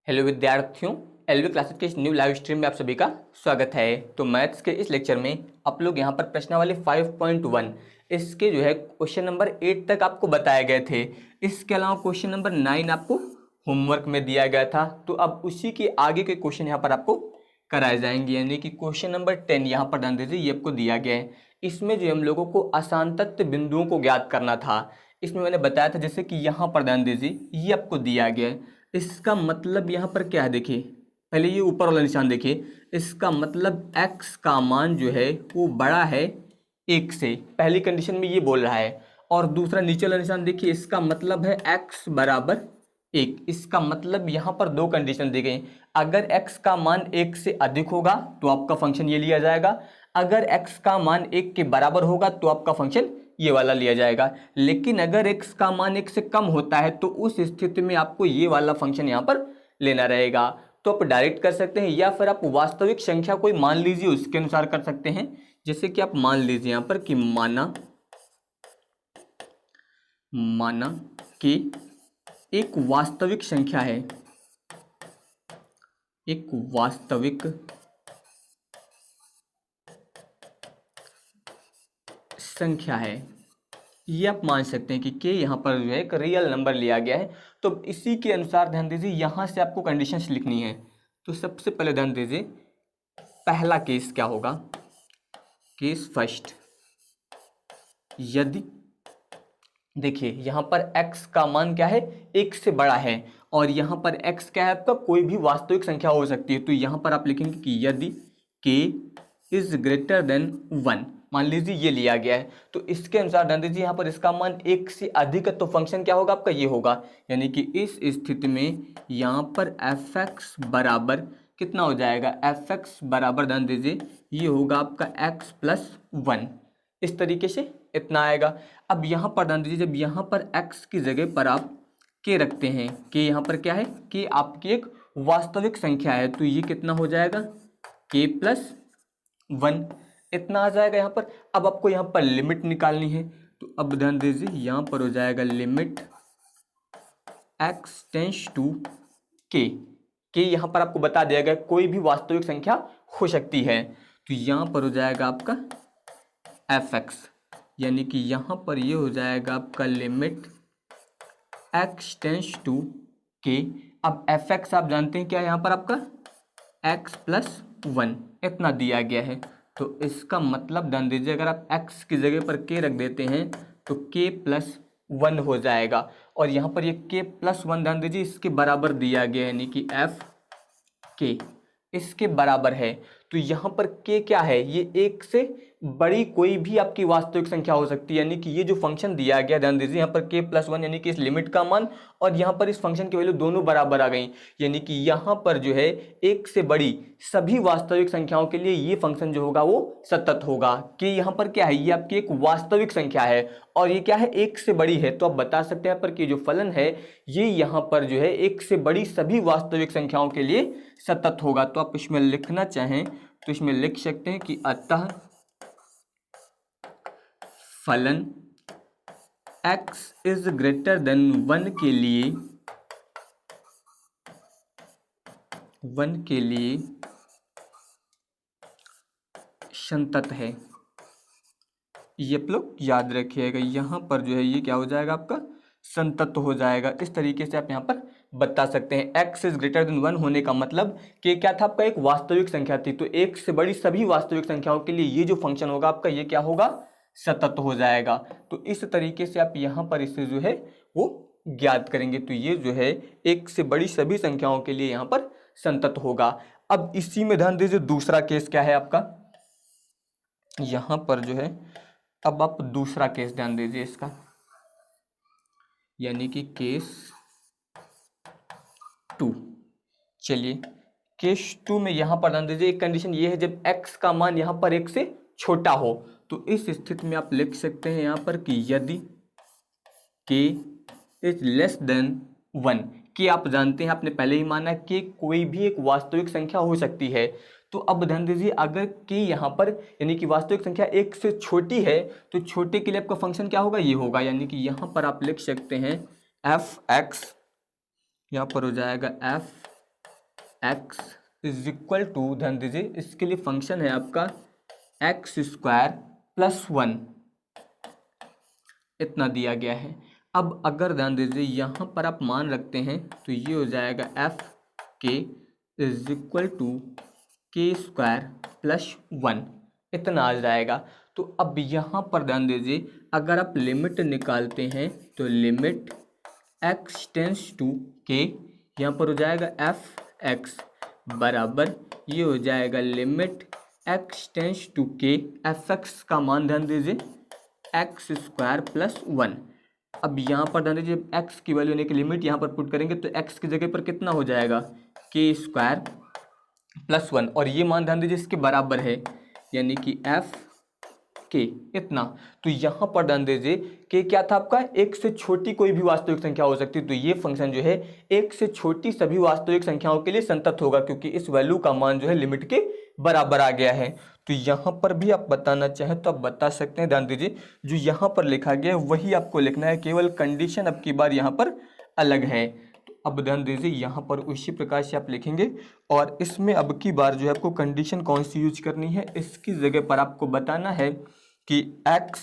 Hello विद्यार्थियों, LV classes के इस न्यू लाइव स्ट्रीम में आप सभी का स्वागत है। तो मैथ्स के इस लेक्चर में आप लोग यहाँ पर प्रश्नावली 5.1 इसके जो है क्वेश्चन नंबर 8 तक आपको बताए गए थे। इसके अलावा क्वेश्चन नंबर 9 आपको होमवर्क में दिया गया था। तो अब उसी के आगे के क्वेश्चन यहाँ पर आपको कराए जाएंगे, यानी कि क्वेश्चन नंबर 10 यहाँ पर ध्यान दीजिए, ये आपको दिया गया है। इसमें जो हम लोगों को असांतत्य बिंदुओं को ज्ञात करना था। इसमें मैंने बताया था जैसे कि यहाँ पर ध्यान दीजिए, ये आपको दिया गया है। इसका मतलब यहाँ पर क्या है, देखिए पहले ये ऊपर वाला निशान देखिए। इसका मतलब x का मान जो है वो बड़ा है 1 से, पहली कंडीशन में ये बोल रहा है। और दूसरा नीचे वाला निशान देखिए, इसका मतलब है x बराबर 1। इसका मतलब यहाँ पर दो कंडीशन दी गई। अगर x का मान 1 से अधिक होगा तो आपका फंक्शन ये लिया जाएगा, अगर x का मान 1 के बराबर होगा तो आपका फंक्शन ये वाला लिया जाएगा। लेकिन अगर x का मान 1 से कम होता है तो उस स्थिति में आपको ये वाला फंक्शन यहाँ पर लेना रहेगा। तो आप डायरेक्ट कर सकते हैं या फिर आप वास्तविक संख्या कोई मान लीजिए, उसके अनुसार कर सकते हैं। जैसे कि आप मान लीजिए यहाँ पर कि माना कि एक वास्तविक संख्या है, एक वास्तविक संख्या है, ये आप मान सकते हैं कि के यहाँ पर जो है एक रियल नंबर लिया गया है। तो इसी के अनुसार ध्यान दीजिए, यहाँ से आपको कंडीशंस लिखनी है। तो सबसे पहले ध्यान दीजिए, पहला केस क्या होगा, केस फर्स्ट। यदि देखिए यहाँ पर x का मान क्या है, 1 से बड़ा है, और यहाँ पर x क्या है आपका, कोई भी वास्तविक संख्या हो सकती है। तो यहाँ पर आप लिखेंगे कि यदि k इज ग्रेटर देन 1, मान लीजिए ये लिया गया है। तो इसके अनुसार ध्यान दीजिए, यहाँ पर इसका मान 1 से अधिक है तो फंक्शन क्या होगा आपका, ये होगा। यानी कि इस स्थिति में यहाँ पर fx बराबर कितना हो जाएगा, fx बराबर ध्यान दीजिए ये होगा आपका x प्लस 1। इस तरीके से इतना आएगा। अब यहाँ पर ध्यान दीजिए, जब यहाँ पर x की जगह पर आप k रखते हैं, k यहाँ पर क्या है, k आपकी एक वास्तविक संख्या है, तो ये कितना हो जाएगा, k प्लस 1 इतना आ जाएगा यहाँ पर। अब आपको यहाँ पर लिमिट निकालनी है, तो अब ध्यान दीजिए यहाँ पर हो जाएगा limit x tends to k। k यहाँ पर आपको बता दिया गया कोई भी वास्तविक संख्या हो सकती है। तो यहाँ पर हो जाएगा आपका fx, यानी कि यहाँ पर ये हो जाएगा आपका limit x tends to k। अब fx आप जानते हैं क्या है, यहाँ पर आपका x प्लस 1 इतना दिया गया है। तो इसका मतलब ध्यान दीजिए, अगर आप x की जगह पर k रख देते हैं तो k प्लस 1 हो जाएगा। और यहाँ पर ये k प्लस 1 ध्यान दीजिए इसके बराबर दिया गया है, यानी कि f k इसके बराबर है। तो यहाँ पर k क्या है, ये 1 से बड़ी कोई भी आपकी वास्तविक संख्या हो सकती है। यानी कि ये जो फंक्शन दिया गया, ध्यान दीजिए यहाँ पर k प्लस 1 यानी कि इस लिमिट का मान और यहाँ पर इस फंक्शन की वैल्यू दोनों बराबर आ गई। यानी कि यहाँ पर जो है 1 से बड़ी सभी वास्तविक संख्याओं के लिए ये फंक्शन जो होगा वो सतत होगा। कि यहाँ पर क्या है, ये आपकी एक वास्तविक संख्या है और ये क्या है, 1 से बड़ी है। तो आप बता सकते हैं यहाँ पर कि जो फलन है ये यहाँ पर जो है 1 से बड़ी सभी वास्तविक संख्याओं के लिए सतत होगा। तो आप इसमें लिखना चाहें तो इसमें लिख सकते हैं कि अतः फलन x इज ग्रेटर देन 1 के लिए संतत है। ये आप लोग याद रखिएगा, यहाँ पर जो है ये क्या हो जाएगा आपका, संतत हो जाएगा। इस तरीके से आप यहाँ पर बता सकते हैं। x इज ग्रेटर देन 1 होने का मतलब कि क्या था, आपका एक वास्तविक संख्या थी, तो 1 से बड़ी सभी वास्तविक संख्याओं के लिए ये जो फंक्शन होगा आपका ये क्या होगा, सतत हो जाएगा। तो इस तरीके से आप यहाँ पर इसे जो है वो ज्ञात करेंगे। तो ये जो है 1 से बड़ी सभी संख्याओं के लिए यहाँ पर संतत होगा। अब इसी में ध्यान दीजिए दूसरा केस क्या है आपका, यहाँ पर जो है अब आप दूसरा केस ध्यान दीजिए इसका, यानी कि केस 2। चलिए केस 2 में यहाँ पर ध्यान दीजिए, एक कंडीशन ये है जब x का मान यहाँ पर 1 से छोटा हो। तो इस स्थिति में आप लिख सकते हैं यहाँ पर कि यदि k इज लेस देन 1, कि आप जानते हैं, आपने पहले ही माना कि कोई भी एक वास्तविक संख्या हो सकती है। तो अब ध्यान दीजिए, अगर k यहाँ पर यानी कि वास्तविक संख्या 1 से छोटी है तो छोटे के लिए आपका फंक्शन क्या होगा, ये होगा। यानी कि यहाँ पर आप लिख सकते हैं fx, यहाँ पर हो जाएगा f x is equal to, ध्यान दीजिए इसके लिए फंक्शन है आपका एक्स स्क्वायर प्लस 1, इतना दिया गया है। अब अगर ध्यान दीजिए यहाँ पर आप मान रखते हैं तो ये हो जाएगा एफ के इज इक्वल टू के स्क्वायर प्लस 1, इतना आ जाएगा। तो अब यहाँ पर ध्यान दीजिए अगर आप लिमिट निकालते हैं तो लिमिट एक्स टेंस टू के, यहाँ पर हो जाएगा एफ एक्स बराबर ये हो जाएगा लिमिट एक्स टेंस टू के, एफ एक्स का मान ध्यान दीजिए एक्स स्क्वायर प्लस 1। अब यहाँ पर ध्यान दीजिए एक्स की वैल्यू यानी कि लिमिट यहाँ पर पुट करेंगे तो एक्स की जगह पर कितना हो जाएगा के स्क्वायर प्लस 1, और ये मान ध्यान दीजिए इसके बराबर है यानी कि एफ के, इतना। तो यहाँ पर ध्यान दीजिए कि क्या था आपका, एक से छोटी कोई भी वास्तविक संख्या हो सकती है। तो ये फंक्शन जो है एक से छोटी सभी वास्तविक संख्याओं के लिए संतत होगा क्योंकि इस वैल्यू का मान जो है लिमिट के बराबर आ गया है। तो यहाँ पर भी आप बताना चाहें तो आप बता सकते हैं। ध्यान दीजिए जो यहाँ पर लिखा गया है वही आपको लिखना है, केवल कंडीशन अब की बार यहाँ पर अलग है। तो अब ध्यान दीजिए यहाँ पर उसी प्रकार से आप लिखेंगे और इसमें अब की बार जो है आपको कंडीशन कौन सी यूज करनी है, इसकी जगह पर आपको बताना है कि x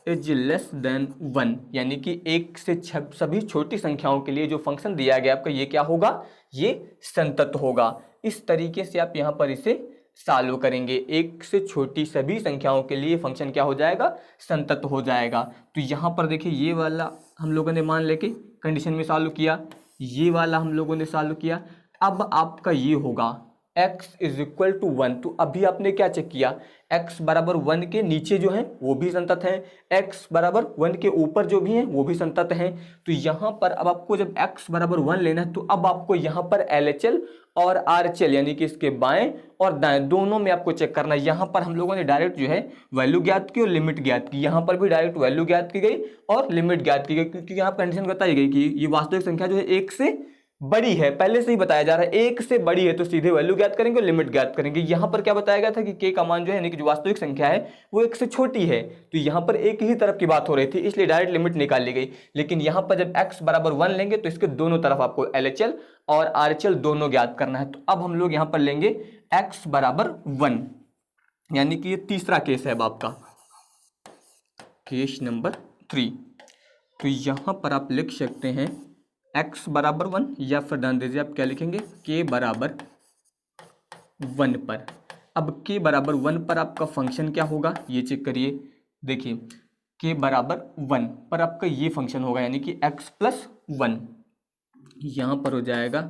इज लेस देन 1, यानी कि एक से सभी छोटी संख्याओं के लिए जो फंक्शन दिया गया आपका ये क्या होगा, ये संतत होगा। इस तरीके से आप यहाँ पर इसे सॉल्व करेंगे, एक से छोटी सभी संख्याओं के लिए फंक्शन क्या हो जाएगा, संतत हो जाएगा। तो यहाँ पर देखिए ये वाला हम लोगों ने मान लेके कंडीशन में सॉल्व किया, ये वाला हम लोगों ने सॉल्व किया। अब आपका ये होगा x इज इक्वल टू 1। तो अभी आपने क्या चेक किया, x बराबर 1 के नीचे जो है वो भी संतत है, x बराबर 1 के ऊपर जो भी है वो भी संतत है। तो यहाँ पर अब आपको जब x बराबर 1 लेना है तो अब आपको यहाँ पर LHL और RHL यानी कि इसके बाएं और दाएं दोनों में आपको चेक करना है। यहाँ पर हम लोगों ने डायरेक्ट जो है वैल्यू ज्ञात की और लिमिट ज्ञात की, यहाँ पर भी डायरेक्ट वैल्यू ज्ञात की गई और लिमिट ज्ञात की गई क्योंकि यहाँ कंडीशन बताई गई कि ये वास्तविक संख्या जो है एक से बड़ी है, पहले से ही बताया जा रहा है एक से बड़ी है तो सीधे वैल्यू ज्ञात करेंगे और लिमिट ज्ञात करेंगे। यहाँ पर क्या बताया गया था कि के का मान जो है यानी कि जो वास्तविक संख्या है वो एक से छोटी है, तो यहाँ पर एक ही तरफ की बात हो रही थी इसलिए डायरेक्ट लिमिट निकाल ली गई। लेकिन यहाँ पर जब x बराबर 1 लेंगे तो इसके दोनों तरफ आपको LHL और RHL दोनों ज्ञात करना है। तो अब हम लोग यहाँ पर लेंगे x बराबर 1, यानी कि ये तीसरा केस है अब आपका केस नंबर 3। तो यहाँ पर आप लिख सकते हैं x बराबर 1 या फिर ध्यान दीजिए आप क्या लिखेंगे k बराबर 1 पर। अब k बराबर 1 पर आपका फंक्शन क्या होगा ये चेक करिए, देखिए k बराबर 1 पर आपका ये फंक्शन होगा यानी कि x प्लस 1, यहाँ पर हो जाएगा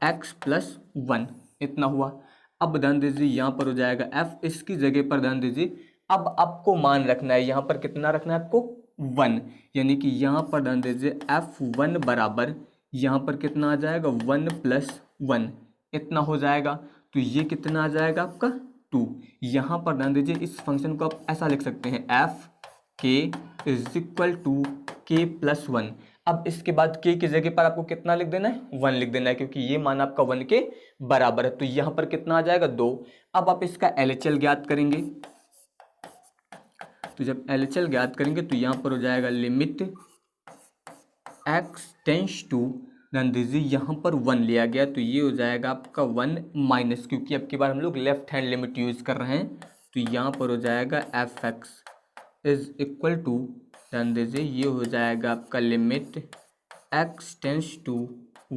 x प्लस 1, इतना हुआ। अब ध्यान दीजिए यहाँ पर हो जाएगा f, इसकी जगह पर ध्यान दीजिए अब आपको मान रखना है, यहाँ पर कितना रखना है आपको 1, यानी कि यहाँ पर ध्यान दीजिए f1 बराबर यहाँ पर कितना आ जाएगा 1 प्लस 1, इतना हो जाएगा। तो ये कितना आ जाएगा आपका 2। यहाँ पर ध्यान दीजिए इस फंक्शन को आप ऐसा लिख सकते हैं एफ के इज इक्वल टू के प्लस 1। अब इसके बाद k की जगह पर आपको कितना लिख देना है 1 लिख देना है क्योंकि ये मान आपका 1 के बराबर है। तो यहाँ पर कितना आ जाएगा 2। अब आप इसका LHL ज्ञात करेंगे, तो जब LHL ज्ञात करेंगे तो यहाँ पर हो जाएगा लिमिट x टेंस टू, ध्यान दीजिए यहाँ पर 1 लिया गया तो ये हो जाएगा आपका 1 माइनस, क्योंकि अब की बार हम लोग लेफ्ट हैंड लिमिट यूज कर रहे हैं तो यहाँ पर हो जाएगा fx इज इक्वल टू, ध्यान दीजिए ये हो जाएगा आपका limit x tends to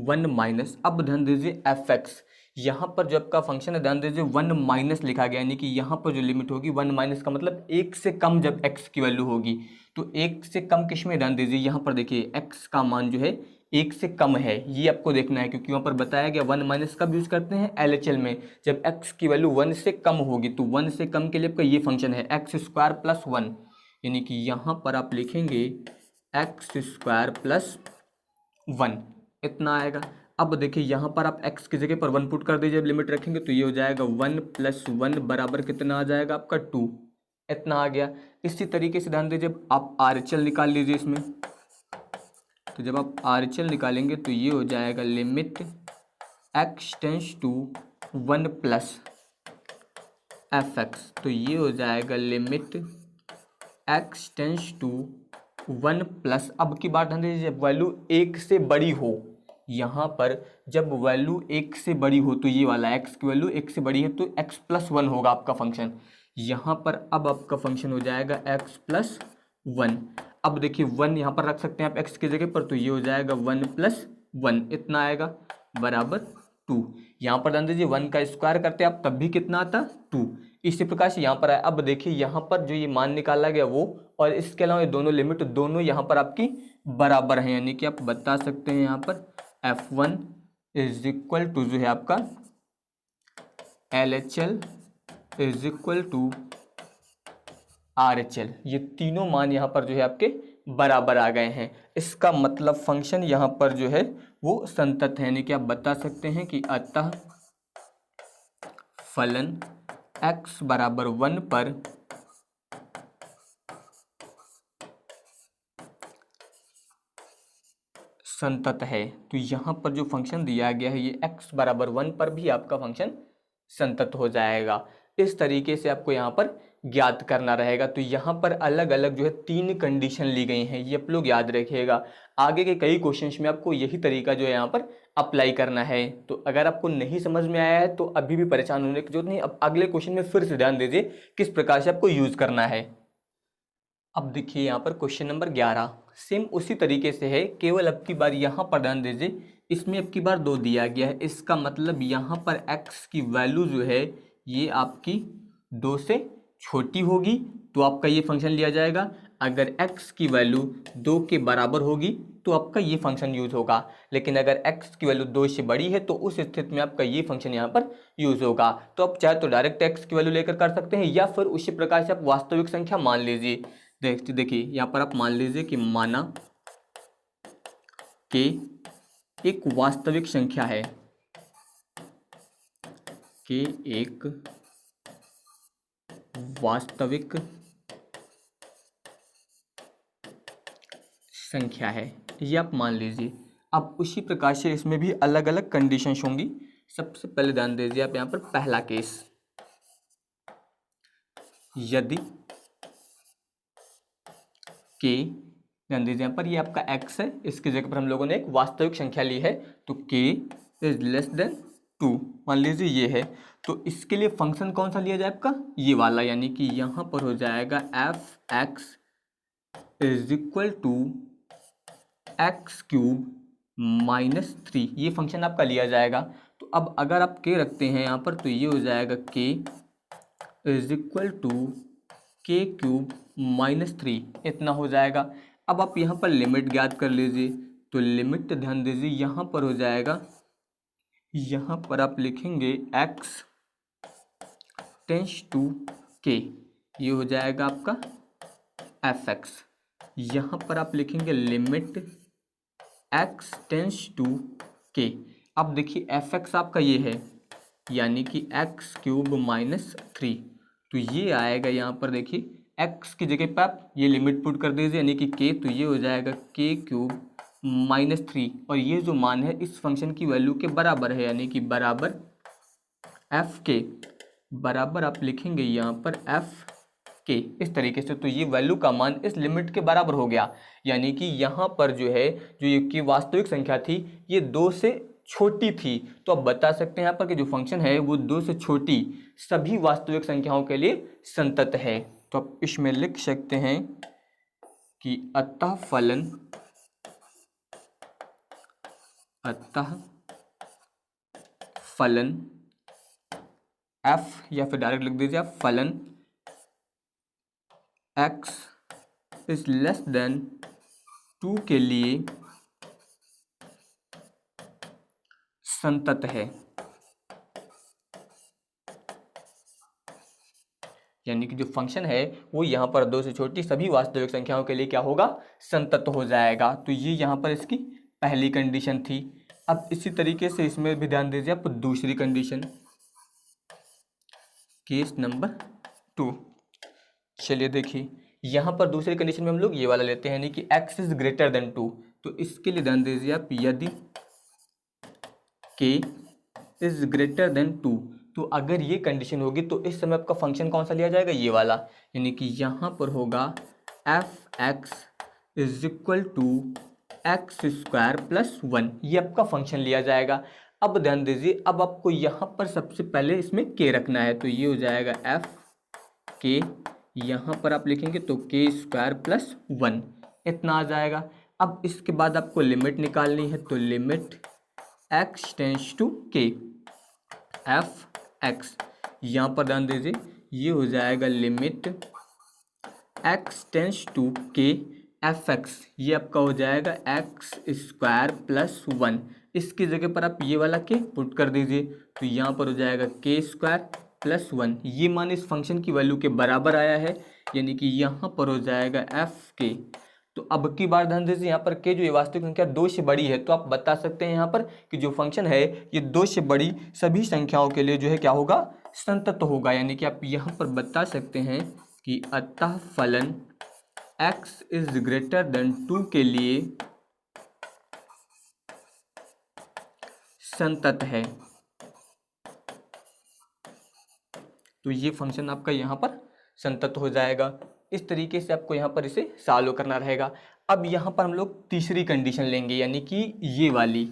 1 minus. अब ध्यान दीजिए fx यहाँ पर जो आपका फंक्शन है ध्यान दीजिए 1 माइनस लिखा गया, यानी कि यहाँ पर जो लिमिट होगी 1 माइनस का मतलब 1 से कम जब x की वैल्यू होगी। तो 1 से कम किस में, ध्यान दीजिए यहाँ पर देखिए x का मान जो है 1 से कम है, ये आपको देखना है क्योंकि वहाँ पर बताया गया 1 माइनस कब यूज करते हैं LHL में, जब x की वैल्यू 1 से कम होगी। तो 1 से कम के लिए आपका ये फंक्शन है एक्स स्क्वायर प्लस 1, यानी कि यहाँ पर आप लिखेंगे एक्स स्क्वायर प्लस 1, इतना आएगा। अब देखिए यहाँ पर आप x की जगह पर 1 पुट कर दीजिए, जब लिमिट रखेंगे तो ये हो जाएगा 1 प्लस 1 बराबर कितना आ जाएगा आपका 2, इतना आ गया। इसी तरीके से ध्यान दीजिए आप RHL निकाल लीजिए इसमें, तो जब आप RHL निकालेंगे तो ये हो जाएगा limit x tends to 1 plus fx, तो ये हो जाएगा limit x tends to 1 plus, अब की बात ध्यान दीजिए जब वैल्यू 1 से बड़ी हो, यहाँ पर जब वैल्यू एक से बड़ी हो तो ये वाला x की वैल्यू एक से बड़ी है तो x+1 होगा आपका फंक्शन। यहाँ पर अब आपका फंक्शन हो जाएगा x+1। अब देखिए 1 यहाँ पर रख सकते हैं आप x की जगह पर, तो ये हो जाएगा 1+1, इतना आएगा बराबर 2। यहाँ पर ध्यान दीजिए 1 का स्क्वायर करते आप तब भी कितना आता 2। इसी प्रकार से यहाँ पर आया। अब देखिए यहाँ पर जो ये मान निकाला गया वो और इसके अलावा ये दोनों लिमिट दोनों यहाँ पर आपकी बराबर हैं, यानी कि आप बता सकते हैं यहाँ पर F1 इज इक्वल टू जो है आपका LHL is equal to RHL। ये तीनों मान यहाँ पर जो है आपके बराबर आ गए हैं। इसका मतलब फंक्शन यहाँ पर जो है वो संतत है, यानी कि आप बता सकते हैं कि अतः फलन x बराबर 1 पर संतत है। तो यहाँ पर जो फंक्शन दिया गया है ये x बराबर 1 पर भी आपका फंक्शन संतत हो जाएगा। इस तरीके से आपको यहाँ पर ज्ञात करना रहेगा। तो यहाँ पर अलग अलग जो है 3 कंडीशन ली गई हैं, ये आप लोग याद रखिएगा। आगे के कई क्वेश्चंस में आपको यही तरीका जो है यहाँ पर अप्लाई करना है। तो अगर आपको नहीं समझ में आया है तो अभी भी परेशान होने की जरूरत नहीं, अब अगले क्वेश्चन में फिर से ध्यान दीजिए किस प्रकार से आपको यूज करना है। अब देखिए यहाँ पर क्वेश्चन नंबर 11 सेम उसी तरीके से है, केवल अब की बार यहाँ पर ध्यान दीजिए, इसमें अब की बार 2 दिया गया है। इसका मतलब यहाँ पर x की वैल्यू जो है ये आपकी 2 से छोटी होगी तो आपका ये फंक्शन लिया जाएगा। अगर x की वैल्यू 2 के बराबर होगी तो आपका ये फंक्शन यूज होगा। लेकिन अगर x की वैल्यू 2 से बड़ी है तो उस स्थिति में आपका ये फंक्शन यहाँ पर यूज होगा। तो आप चाहे तो डायरेक्ट x की वैल्यू लेकर कर सकते हैं या फिर उसी प्रकार से आप वास्तविक संख्या मान लीजिए। देखिए यहाँ पर आप मान लीजिए कि माना कि एक वास्तविक संख्या है, कि एक वास्तविक संख्या है, ये आप मान लीजिए। अब उसी प्रकार से इसमें भी अलग अलग कंडीशंस होंगी। सबसे पहले ध्यान दीजिए आप यहाँ पर पहला केस, यदि k, ध्यान दीजिए यहाँ पर ये आपका x है, इसकी जगह पर हम लोगों ने एक वास्तविक संख्या ली है तो k इज लेस देन 2 मान लीजिए ये है। तो इसके लिए फंक्शन कौन सा लिया जाए आपका ये वाला, यानी कि यहाँ पर हो जाएगा f(x) is equal to x³ - 3, ये फंक्शन आपका लिया जाएगा। तो अब अगर आप k रखते हैं यहाँ पर तो ये हो जाएगा k is equal to k³ - 3, इतना हो जाएगा। अब आप यहाँ पर लिमिट ज्ञात कर लीजिए। तो लिमिट ध्यान दीजिए यहाँ पर हो जाएगा, यहाँ पर आप लिखेंगे x टेंस टू k, ये हो जाएगा आपका f(x). यहाँ पर आप लिखेंगे limit x tends to k। अब देखिए f(x) आपका ये है, यानी कि x³ - 3, तो ये आएगा यहाँ पर देखिए x की जगह पर आप ये लिमिट पुट कर दीजिए, यानी कि k, तो ये हो जाएगा k³ - 3 और ये जो मान है इस फंक्शन की वैल्यू के बराबर है, यानी कि बराबर f(k) बराबर आप लिखेंगे यहाँ पर f(k) इस तरीके से। तो ये वैल्यू का मान इस लिमिट के बराबर हो गया, यानी कि यहाँ पर जो है जो ये की वास्तविक संख्या थी ये 2 से छोटी थी। तो आप बता सकते हैं यहाँ पर कि जो फंक्शन है वो 2 से छोटी सभी वास्तविक संख्याओं के लिए संतत है। तो आप इसमें लिख सकते हैं कि अतः फलन f, या फिर डायरेक्ट लिख दीजिए आप फलन x इज लेस देन 2 के लिए संतत है, यानी कि जो फंक्शन है वो यहाँ पर 2 से छोटी सभी वास्तविक संख्याओं के लिए क्या होगा संतत हो जाएगा। तो ये यहाँ पर इसकी पहली कंडीशन थी। अब इसी तरीके से इसमें भी ध्यान दीजिए आप दूसरी कंडीशन, केस नंबर 2। चलिए देखिए यहाँ पर दूसरी कंडीशन में हम लोग ये वाला लेते हैं, यानी कि x इज ग्रेटर देन 2। तो इसके लिए ध्यान दीजिए आप, यदि k इज ग्रेटर देन 2, तो अगर ये कंडीशन होगी तो इस समय आपका फंक्शन कौन सा लिया जाएगा ये वाला, यानी कि यहाँ पर होगा f(x) is equal to x square plus 1, ये आपका फंक्शन लिया जाएगा। अब ध्यान दीजिए, अब आपको यहाँ पर सबसे पहले इसमें के रखना है, तो ये हो जाएगा एफ के, यहाँ पर आप लिखेंगे तो के स्क्वायर प्लस 1 इतना आ जाएगा। अब इसके बाद आपको लिमिट निकालनी है, तो लिमिट एक्स टेंस टू के एफ एक्स, यहाँ पर ध्यान दीजिए ये हो जाएगा लिमिट एक्स टेंस टू के एफ एक्स, ये आपका हो जाएगा एक्स स्क्वायर प्लस 1। इसकी जगह पर आप ये वाला के पुट कर दीजिए, तो यहाँ पर हो जाएगा के स्क्वायर प्लस 1, ये मान इस फंक्शन की वैल्यू के बराबर आया है, यानी कि यहाँ पर हो जाएगा एफ के। तो अब की बार ध्यान दीजिए, यहाँ पर के जो ये वास्तविक संख्या 2 से बड़ी है, तो आप बता सकते हैं यहाँ पर कि जो फंक्शन है ये 2 से बड़ी सभी संख्याओं के लिए जो है क्या होगा, संतत होगा। यानी कि आप यहाँ पर बता सकते हैं कि अतः फलन x इज ग्रेटर देन 2 के लिए संतत है। तो ये फंक्शन आपका यहाँ पर संतत हो जाएगा। इस तरीके से आपको यहाँ पर इसे सॉल्व करना रहेगा। अब यहाँ पर हम लोग तीसरी कंडीशन लेंगे, यानी कि ये वाली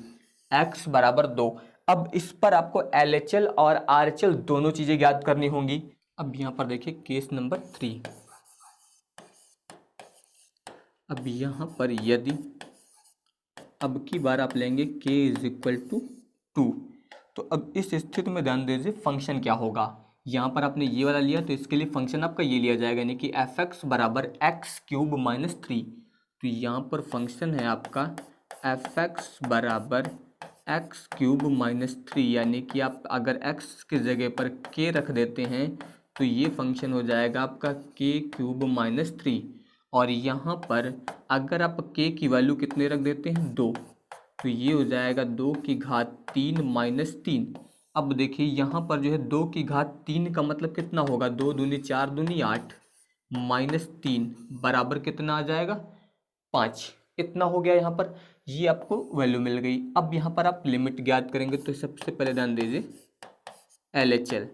x बराबर 2। अब इस पर आपको LHL और RHL दोनों चीज़ें ज्ञात करनी होंगी। अब यहाँ पर देखिए केस नंबर 3। अब यहाँ पर यदि अब की बार आप लेंगे k इज इक्वल टू 2, तो अब इस स्थिति में ध्यान दीजिए फंक्शन क्या होगा। यहाँ पर आपने ये वाला लिया तो इसके लिए फंक्शन आपका ये लिया जाएगा, यानी कि एफ एक्स बराबर एक्स क्यूब माइनस 3। तो यहाँ पर फंक्शन है आपका एफ एक्स बराबर एक्स क्यूब माइनस 3, यानी कि आप अगर एक्स की जगह पर के रख देते हैं तो ये फंक्शन हो जाएगा आपका के क्यूब माइनस 3। और यहाँ पर अगर आप के की वैल्यू कितने रख देते हैं 2, तो ये हो जाएगा 2 की घात 3 माइनस 3। अब देखिए यहाँ पर जो है 2 की घात 3 का मतलब कितना होगा, 2 दूनी 4 दूनी 8 माइनस 3 बराबर कितना आ जाएगा 5, इतना हो गया। यहाँ पर ये आपको वैल्यू मिल गई। अब यहाँ पर आप लिमिट ज्ञात करेंगे, तो सबसे पहले ध्यान दीजिए LHL,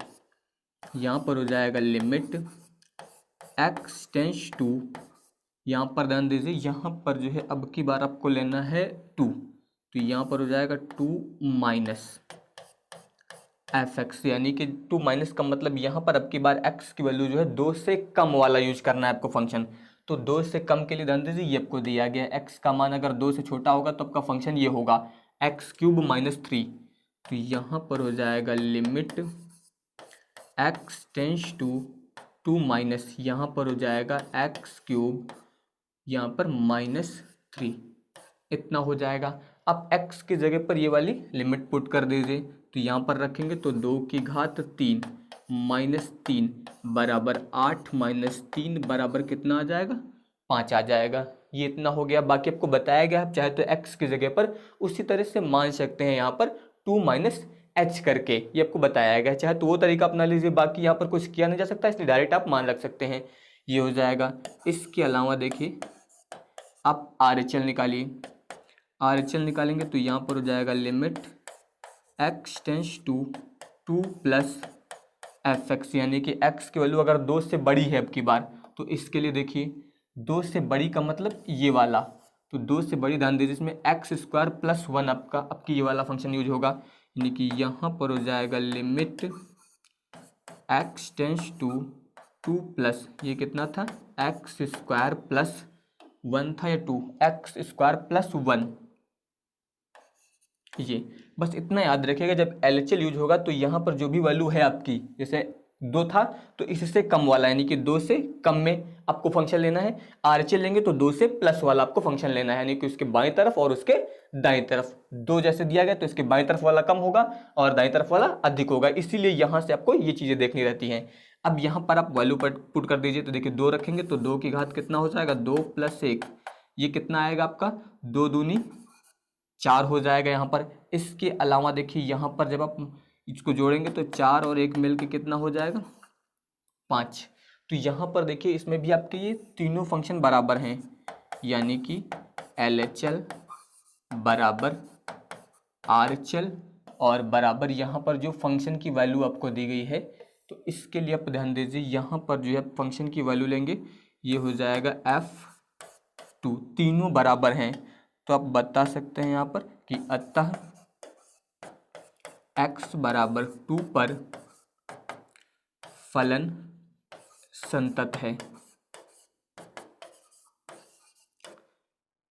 यहाँ पर हो जाएगा लिमिट एक्स टेंस टू, यहाँ पर ध्यान दीजिए यहाँ पर जो है अब की बार आपको लेना है 2, तो यहाँ पर हो जाएगा 2 माइनस एफ एक्स, यानी कि 2 माइनस का मतलब यहाँ पर अब की बार एक्स की वैल्यू जो है 2 से कम वाला यूज करना है आपको फंक्शन। तो 2 से कम के लिए ध्यान दीजिए ये आपको दिया गया एक्स का मान अगर 2 से छोटा होगा तो आपका फंक्शन ये होगा एक्स क्यूब माइनस 3। तो यहाँ पर हो जाएगा limit x tends to 2 minus, यहाँ पर हो जाएगा एक्स क्यूब यहाँ पर माइनस 3, इतना हो जाएगा। अब x की जगह पर ये वाली लिमिट पुट कर दीजिए, तो यहाँ पर रखेंगे तो 2 की घात 3 माइनस 3 बराबर 8 माइनस 3 बराबर कितना आ जाएगा 5 आ जाएगा। ये इतना हो गया। बाकी आपको बताया गया, आप चाहे तो x की जगह पर उसी तरह से मान सकते हैं यहाँ पर 2 माइनस h करके, ये आपको बताया गया। चाहे तो वो तरीका अपना लीजिए, बाकी यहाँ पर कुछ किया नहीं जा सकता, इसलिए डायरेक्ट आप मान रख सकते हैं, ये हो जाएगा। इसके अलावा देखिए आप RHL निकालिए, RHL निकालेंगे तो यहाँ पर हो जाएगा limit x tends to 2 plus f x, यानी कि x की वैल्यू अगर 2 से बड़ी है अब की बार, तो इसके लिए देखिए 2 से बड़ी का मतलब ये वाला, तो 2 से बड़ी ध्यान दीजिए इसमें एक्स स्क्वायर प्लस 1 आपकी ये वाला फंक्शन यूज होगा, यानी कि यहाँ पर हो जाएगा limit x tends to 2 plus ये कितना था एक्स स्क्वायर प्लस 1 था या 2, एक्स स्क्वायर प्लस 1। ये बस इतना याद रखिएगा, जब LHL यूज होगा तो यहाँ पर जो भी वैल्यू है आपकी, जैसे 2 था तो इससे कम वाला, यानी कि 2 से कम में आपको फंक्शन लेना है। RHL लेंगे तो 2 से प्लस वाला आपको फंक्शन लेना है, यानी कि उसके बाएं तरफ और उसके दाएं तरफ 2 जैसे दिया गया तो इसके बाएं तरफ वाला कम होगा और दाएं तरफ वाला अधिक होगा, इसीलिए यहाँ से आपको ये चीज़ें देखनी रहती हैं। अब यहाँ पर आप वैल्यू पर पुट कर दीजिए, तो देखिए 2 रखेंगे तो 2 की घात कितना हो जाएगा 2 प्लस 1, ये कितना आएगा आपका 2 दूनी 4 हो जाएगा यहाँ पर। इसके अलावा देखिए यहाँ पर जब आप इसको जोड़ेंगे तो 4 और 1 मिल के कितना हो जाएगा 5। तो यहाँ पर देखिए इसमें भी आपके ये तीनों फंक्शन बराबर हैं, यानी कि LHL बराबर RHL और बराबर यहाँ पर जो फंक्शन की वैल्यू आपको दी गई है, तो इसके लिए आप ध्यान दीजिए यहाँ पर जो है फंक्शन की वैल्यू लेंगे, ये हो जाएगा F2, तीनों बराबर हैं तो आप बता सकते हैं यहाँ पर कि अतः x बराबर 2 पर फलन संतत है।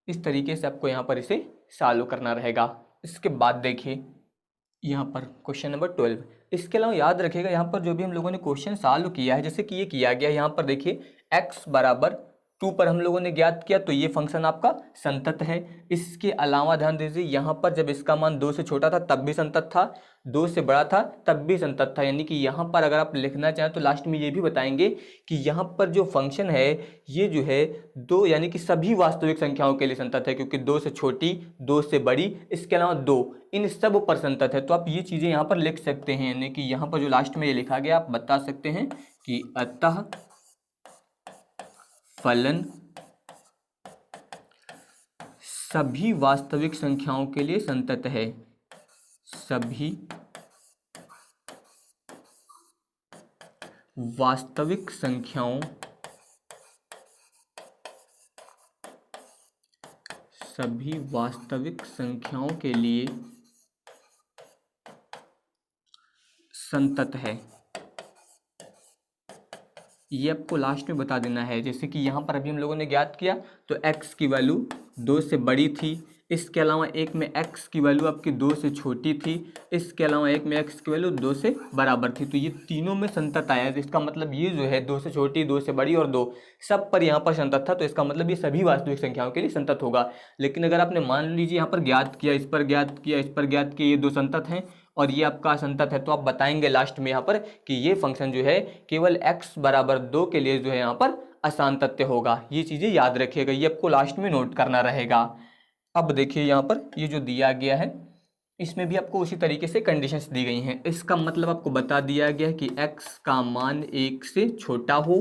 इस तरीके से आपको यहाँ पर इसे सॉल्व करना रहेगा। इसके बाद देखिए यहाँ पर क्वेश्चन नंबर 12। इसके अलावा याद रखिएगा यहाँ पर जो भी हम लोगों ने क्वेश्चन सॉल्व किया है, जैसे कि ये किया गया यहाँ पर देखिए x बराबर 2 पर हम लोगों ने ज्ञात किया, तो ये फंक्शन आपका संतत है। इसके अलावा ध्यान दीजिए यहाँ पर जब इसका मान 2 से छोटा था तब भी संतत था, 2 से बड़ा था तब भी संतत था। यानी कि यहाँ पर अगर आप लिखना चाहें तो लास्ट में ये भी बताएंगे कि यहाँ पर जो फंक्शन है ये जो है 2 यानी कि सभी वास्तविक संख्याओं के लिए संतत है, क्योंकि 2 से छोटी, 2 से बड़ी, इसके अलावा 2, इन सब पर संतत है। तो आप ये चीज़ें यहाँ पर लिख सकते हैं, यानी कि यहाँ पर जो लास्ट में ये लिखा गया आप बता सकते हैं कि अतः फलन सभी वास्तविक संख्याओं के लिए संतत है। सभी वास्तविक संख्याओं के लिए संतत है। ये आपको लास्ट में बता देना है। जैसे कि यहाँ पर अभी हम लोगों ने ज्ञात किया तो x की वैल्यू 2 से बड़ी थी, इसके अलावा एक में x की वैल्यू आपकी 2 से छोटी थी, इसके अलावा एक में x की वैल्यू 2 से बराबर थी। तो ये तीनों में संतत आया, तो इसका मतलब ये जो है 2 से छोटी, 2 से बड़ी और 2 सब पर यहाँ पर संतत था। तो इसका मतलब ये सभी वास्तविक संख्याओं के लिए संतत होगा। लेकिन अगर आपने मान लीजिए यहाँ पर ज्ञात किया, इस पर ज्ञात किया, इस पर ज्ञात किया, ये 2 संतत हैं और ये आपका असंतत है, तो आप बताएंगे लास्ट में यहाँ पर कि ये फंक्शन जो है केवल x बराबर 2 के लिए जो है यहाँ पर असांतत्य होगा। ये चीज़ें याद रखिएगा, ये आपको लास्ट में नोट करना रहेगा। अब देखिए यहाँ पर ये जो दिया गया है इसमें भी आपको उसी तरीके से कंडीशंस दी गई हैं। इसका मतलब आपको बता दिया गया है कि x का मान 1 से छोटा हो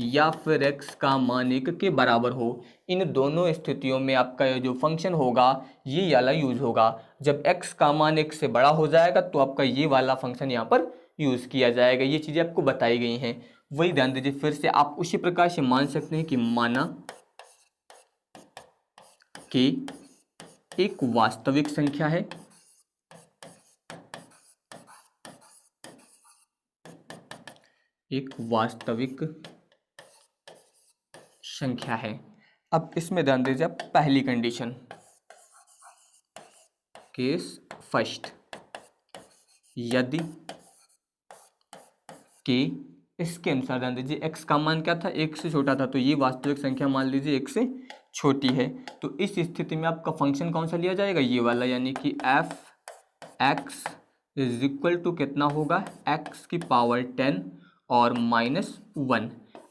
या फिर x का मान 1 के बराबर हो। इन दोनों स्थितियों में आपका ये जो फंक्शन होगा ये वाला यूज होगा। जब x का मान 1 से बड़ा हो जाएगा तो आपका ये वाला फंक्शन यहाँ पर यूज़ किया जाएगा। ये चीज़ें आपको बताई गई हैं, वही ध्यान दीजिए। फिर से आप उसी प्रकार से मान सकते हैं कि माना कि एक वास्तविक संख्या है, एक वास्तविक संख्या है। अब इसमें ध्यान दीजिए आप पहली कंडीशन, केस फर्स्ट, यदि के इसके अनुसार ध्यान दीजिए x का मान क्या था, 1 से छोटा था, तो ये वास्तविक संख्या मान लीजिए 1 से छोटी है। तो इस स्थिति में आपका फंक्शन कौन सा लिया जाएगा, ये वाला, यानी कि f x is equal to कितना होगा, x की पावर 10 और -1।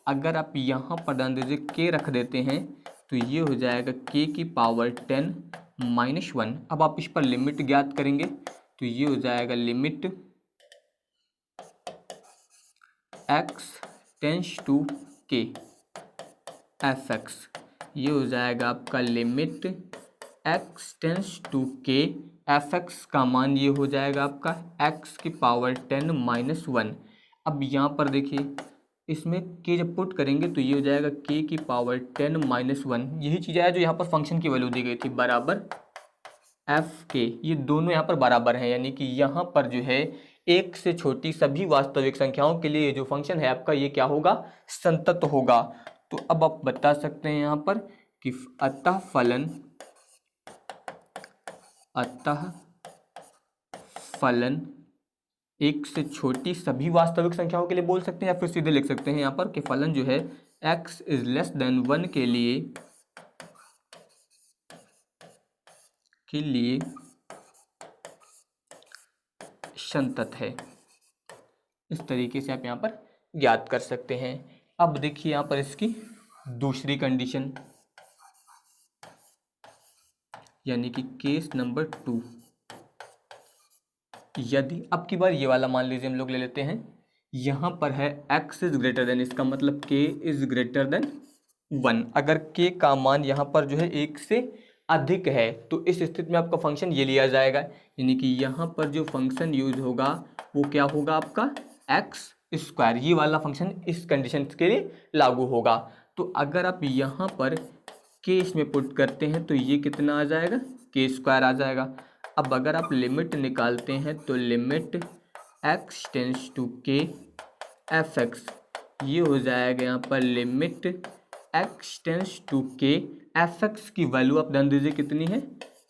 अगर आप यहाँ पर ध्यान दीजिए k रख देते हैं तो ये हो जाएगा k की पावर 10 -1। अब आप इस पर लिमिट ज्ञात करेंगे तो ये हो जाएगा limit x tends to k fx। ये हो जाएगा आपका limit x tends to k fx का मान ये हो जाएगा आपका x की पावर 10 -1। अब यहाँ पर देखिए इसमें k जब पुट करेंगे तो ये हो जाएगा k की पावर 10 -1। यही चीज़ है जो यहाँ पर फंक्शन की वैल्यू दी गई थी, बराबर f के। ये दोनों यहाँ पर बराबर हैं, यानी कि यहाँ पर जो है 1 से छोटी सभी वास्तविक संख्याओं के लिए ये जो फंक्शन है आपका ये क्या होगा, संतत होगा। तो अब आप बता सकते हैं यहाँ पर कि अतः फलन 1 से छोटी सभी वास्तविक संख्याओं के लिए बोल सकते हैं, या फिर सीधे लिख सकते हैं यहाँ पर कि फलन जो है x इज लेस देन 1 के लिए संतत है। इस तरीके से आप यहाँ पर ज्ञात कर सकते हैं। अब देखिए यहाँ पर इसकी दूसरी कंडीशन, यानी कि केस नंबर 2, यदि अब की बार ये वाला मान लीजिए हम लोग ले लेते हैं, यहाँ पर है x इज ग्रेटर देन, इसका मतलब k इज ग्रेटर देन 1। अगर k का मान यहाँ पर जो है 1 से अधिक है तो इस स्थिति में आपका फंक्शन ये लिया जाएगा, यानी कि यहाँ पर जो फंक्शन यूज होगा वो क्या होगा आपका x स्क्वायर। ये वाला फंक्शन इस कंडीशन के लिए लागू होगा। तो अगर आप यहाँ पर के इसमें पुट करते हैं तो ये कितना आ जाएगा, के स्क्वायर आ जाएगा। अब अगर आप लिमिट निकालते हैं तो लिमिट एक्स टेंस टू के एफ एक्स, ये हो जाएगा यहाँ पर लिमिट एक्स टेंस टू के एफ एक्स की वैल्यू आप ध्यान दीजिए कितनी है,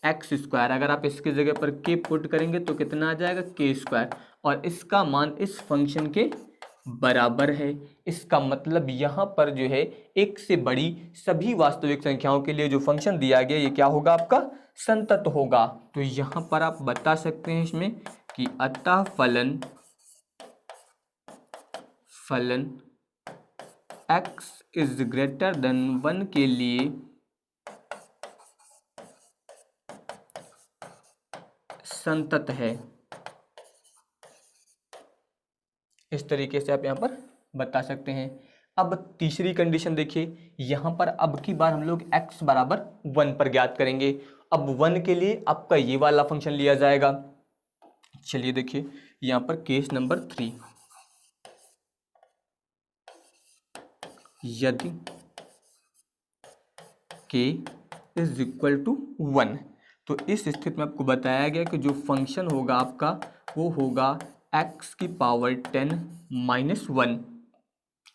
एक्स स्क्वायर। अगर आप इसकी जगह पर के पुट करेंगे तो कितना आ जाएगा, के स्क्वायर, और इसका मान इस फंक्शन के बराबर है। इसका मतलब यहाँ पर जो है एक से बड़ी सभी वास्तविक संख्याओं के लिए जो फंक्शन दिया गया ये क्या होगा, आपका संतत होगा। तो यहाँ पर आप बता सकते हैं इसमें कि अतः फलन x इज ग्रेटर देन 1 के लिए संतत है। इस तरीके से आप यहाँ पर बता सकते हैं। अब तीसरी कंडीशन देखिए, यहाँ पर अब की बार हम लोग x बराबर 1 पर ज्ञात करेंगे। अब 1 के लिए आपका ये वाला फंक्शन लिया जाएगा। चलिए देखिए यहाँ पर केस नंबर 3, यदि k इज इक्वल टू 1, तो इस स्थिति में आपको बताया गया कि जो फंक्शन होगा आपका वो होगा x की पावर 10 माइनस 1।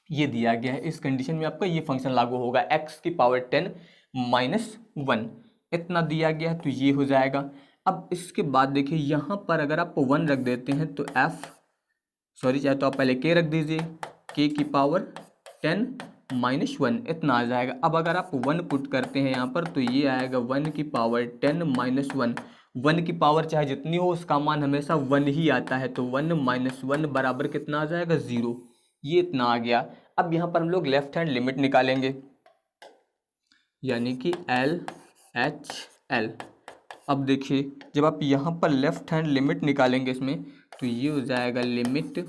ये दिया गया है, इस कंडीशन में आपका ये फंक्शन लागू होगा, x की पावर 10 माइनस 1 इतना दिया गया है, तो ये हो जाएगा। अब इसके बाद देखिए यहाँ पर अगर आप 1 रख देते हैं तो चाहे तो आप पहले k रख दीजिए, k की पावर 10 माइनस 1 इतना आ जाएगा। अब अगर आप 1 पुट करते हैं यहाँ पर तो ये आएगा 1 की पावर 10 माइनस 1। 1 की पावर चाहे जितनी हो उसका मान हमेशा 1 ही आता है, तो 1 माइनस 1 बराबर कितना आ जाएगा, 0। ये इतना आ गया। अब यहाँ पर हम लोग लेफ्ट हैंड लिमिट निकालेंगे, यानी कि LHL। अब देखिए जब आप यहाँ पर लेफ्ट हैंड लिमिट निकालेंगे इसमें तो ये हो जाएगा limit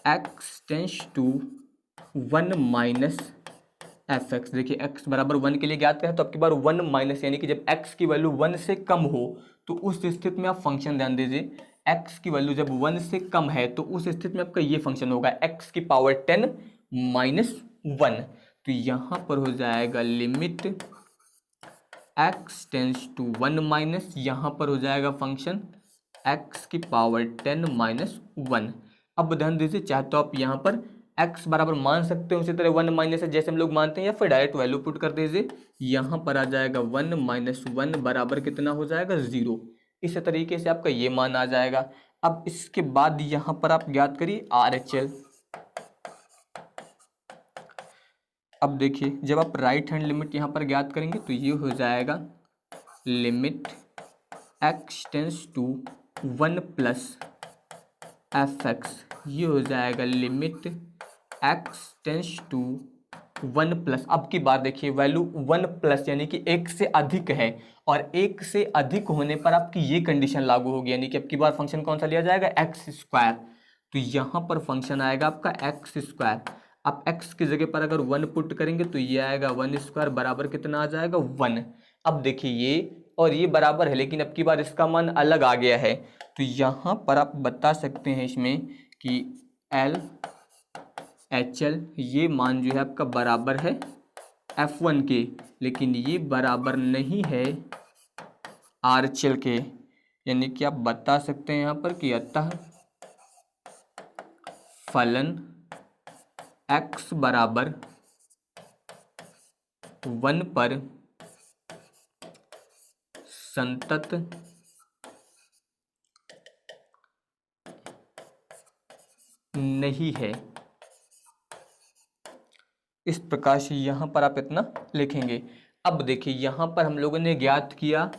x tends to 1 minus f x. देखिए x बराबर 1 के लिए ज्ञात करें तो आपकी बार 1 माइनस, यानी कि जब x की वैल्यू 1 से कम हो तो उस स्थिति में आप फंक्शन ध्यान दीजिए, x की वैल्यू जब 1 से कम है तो उस स्थिति में आपका ये फंक्शन होगा x की पावर 10 माइनस 1। तो यहाँ पर हो जाएगा limit x tends to 1 minus, यहाँ पर हो जाएगा फंक्शन x की पावर 10 माइनस 1। अब ध्यान दीजिए चाहे तो आप यहाँ पर x बराबर मान सकते हो उसी तरह 1 माइनस है जैसे हम लोग मानते हैं, या फिर डायरेक्ट वैल्यू पुट कर दीजिए। यहाँ पर आ जाएगा 1 माइनस 1 बराबर कितना हो जाएगा, 0। इस तरीके से आपका ये मान आ जाएगा। अब इसके बाद यहाँ पर आप ज्ञात करिए RHL। अब देखिए जब आप राइट हैंड लिमिट यहाँ पर ज्ञात करेंगे तो ये हो जाएगा limit x tends to 1 plus f x, ये हो जाएगा limit x tends to 1 plus. अब की बार देखिए वैल्यू 1 प्लस यानी कि 1 से अधिक है, और 1 से अधिक होने पर आपकी ये कंडीशन लागू होगी, यानी कि अब की बार फंक्शन कौन सा लिया जाएगा, एक्स स्क्वायर। तो यहाँ पर फंक्शन आएगा आपका एक्स स्क्वायर। आप x की जगह पर अगर 1 पुट करेंगे तो ये आएगा 1 स्क्वायर बराबर कितना आ जाएगा, 1। अब देखिए ये और ये बराबर है, लेकिन अब की बार इसका मान अलग आ गया है। तो यहाँ पर आप बता सकते हैं इसमें कि LHL ये मान जो है आपका बराबर है F1 के, लेकिन ये बराबर नहीं है RHL के। यानी कि आप बता सकते हैं यहाँ पर कि अतः फलन x बराबर 1 पर संतत नहीं है। इस प्रकार से यहाँ पर आप इतना लिखेंगे। अब देखिए यहाँ पर हम लोगों ने ज्ञात किया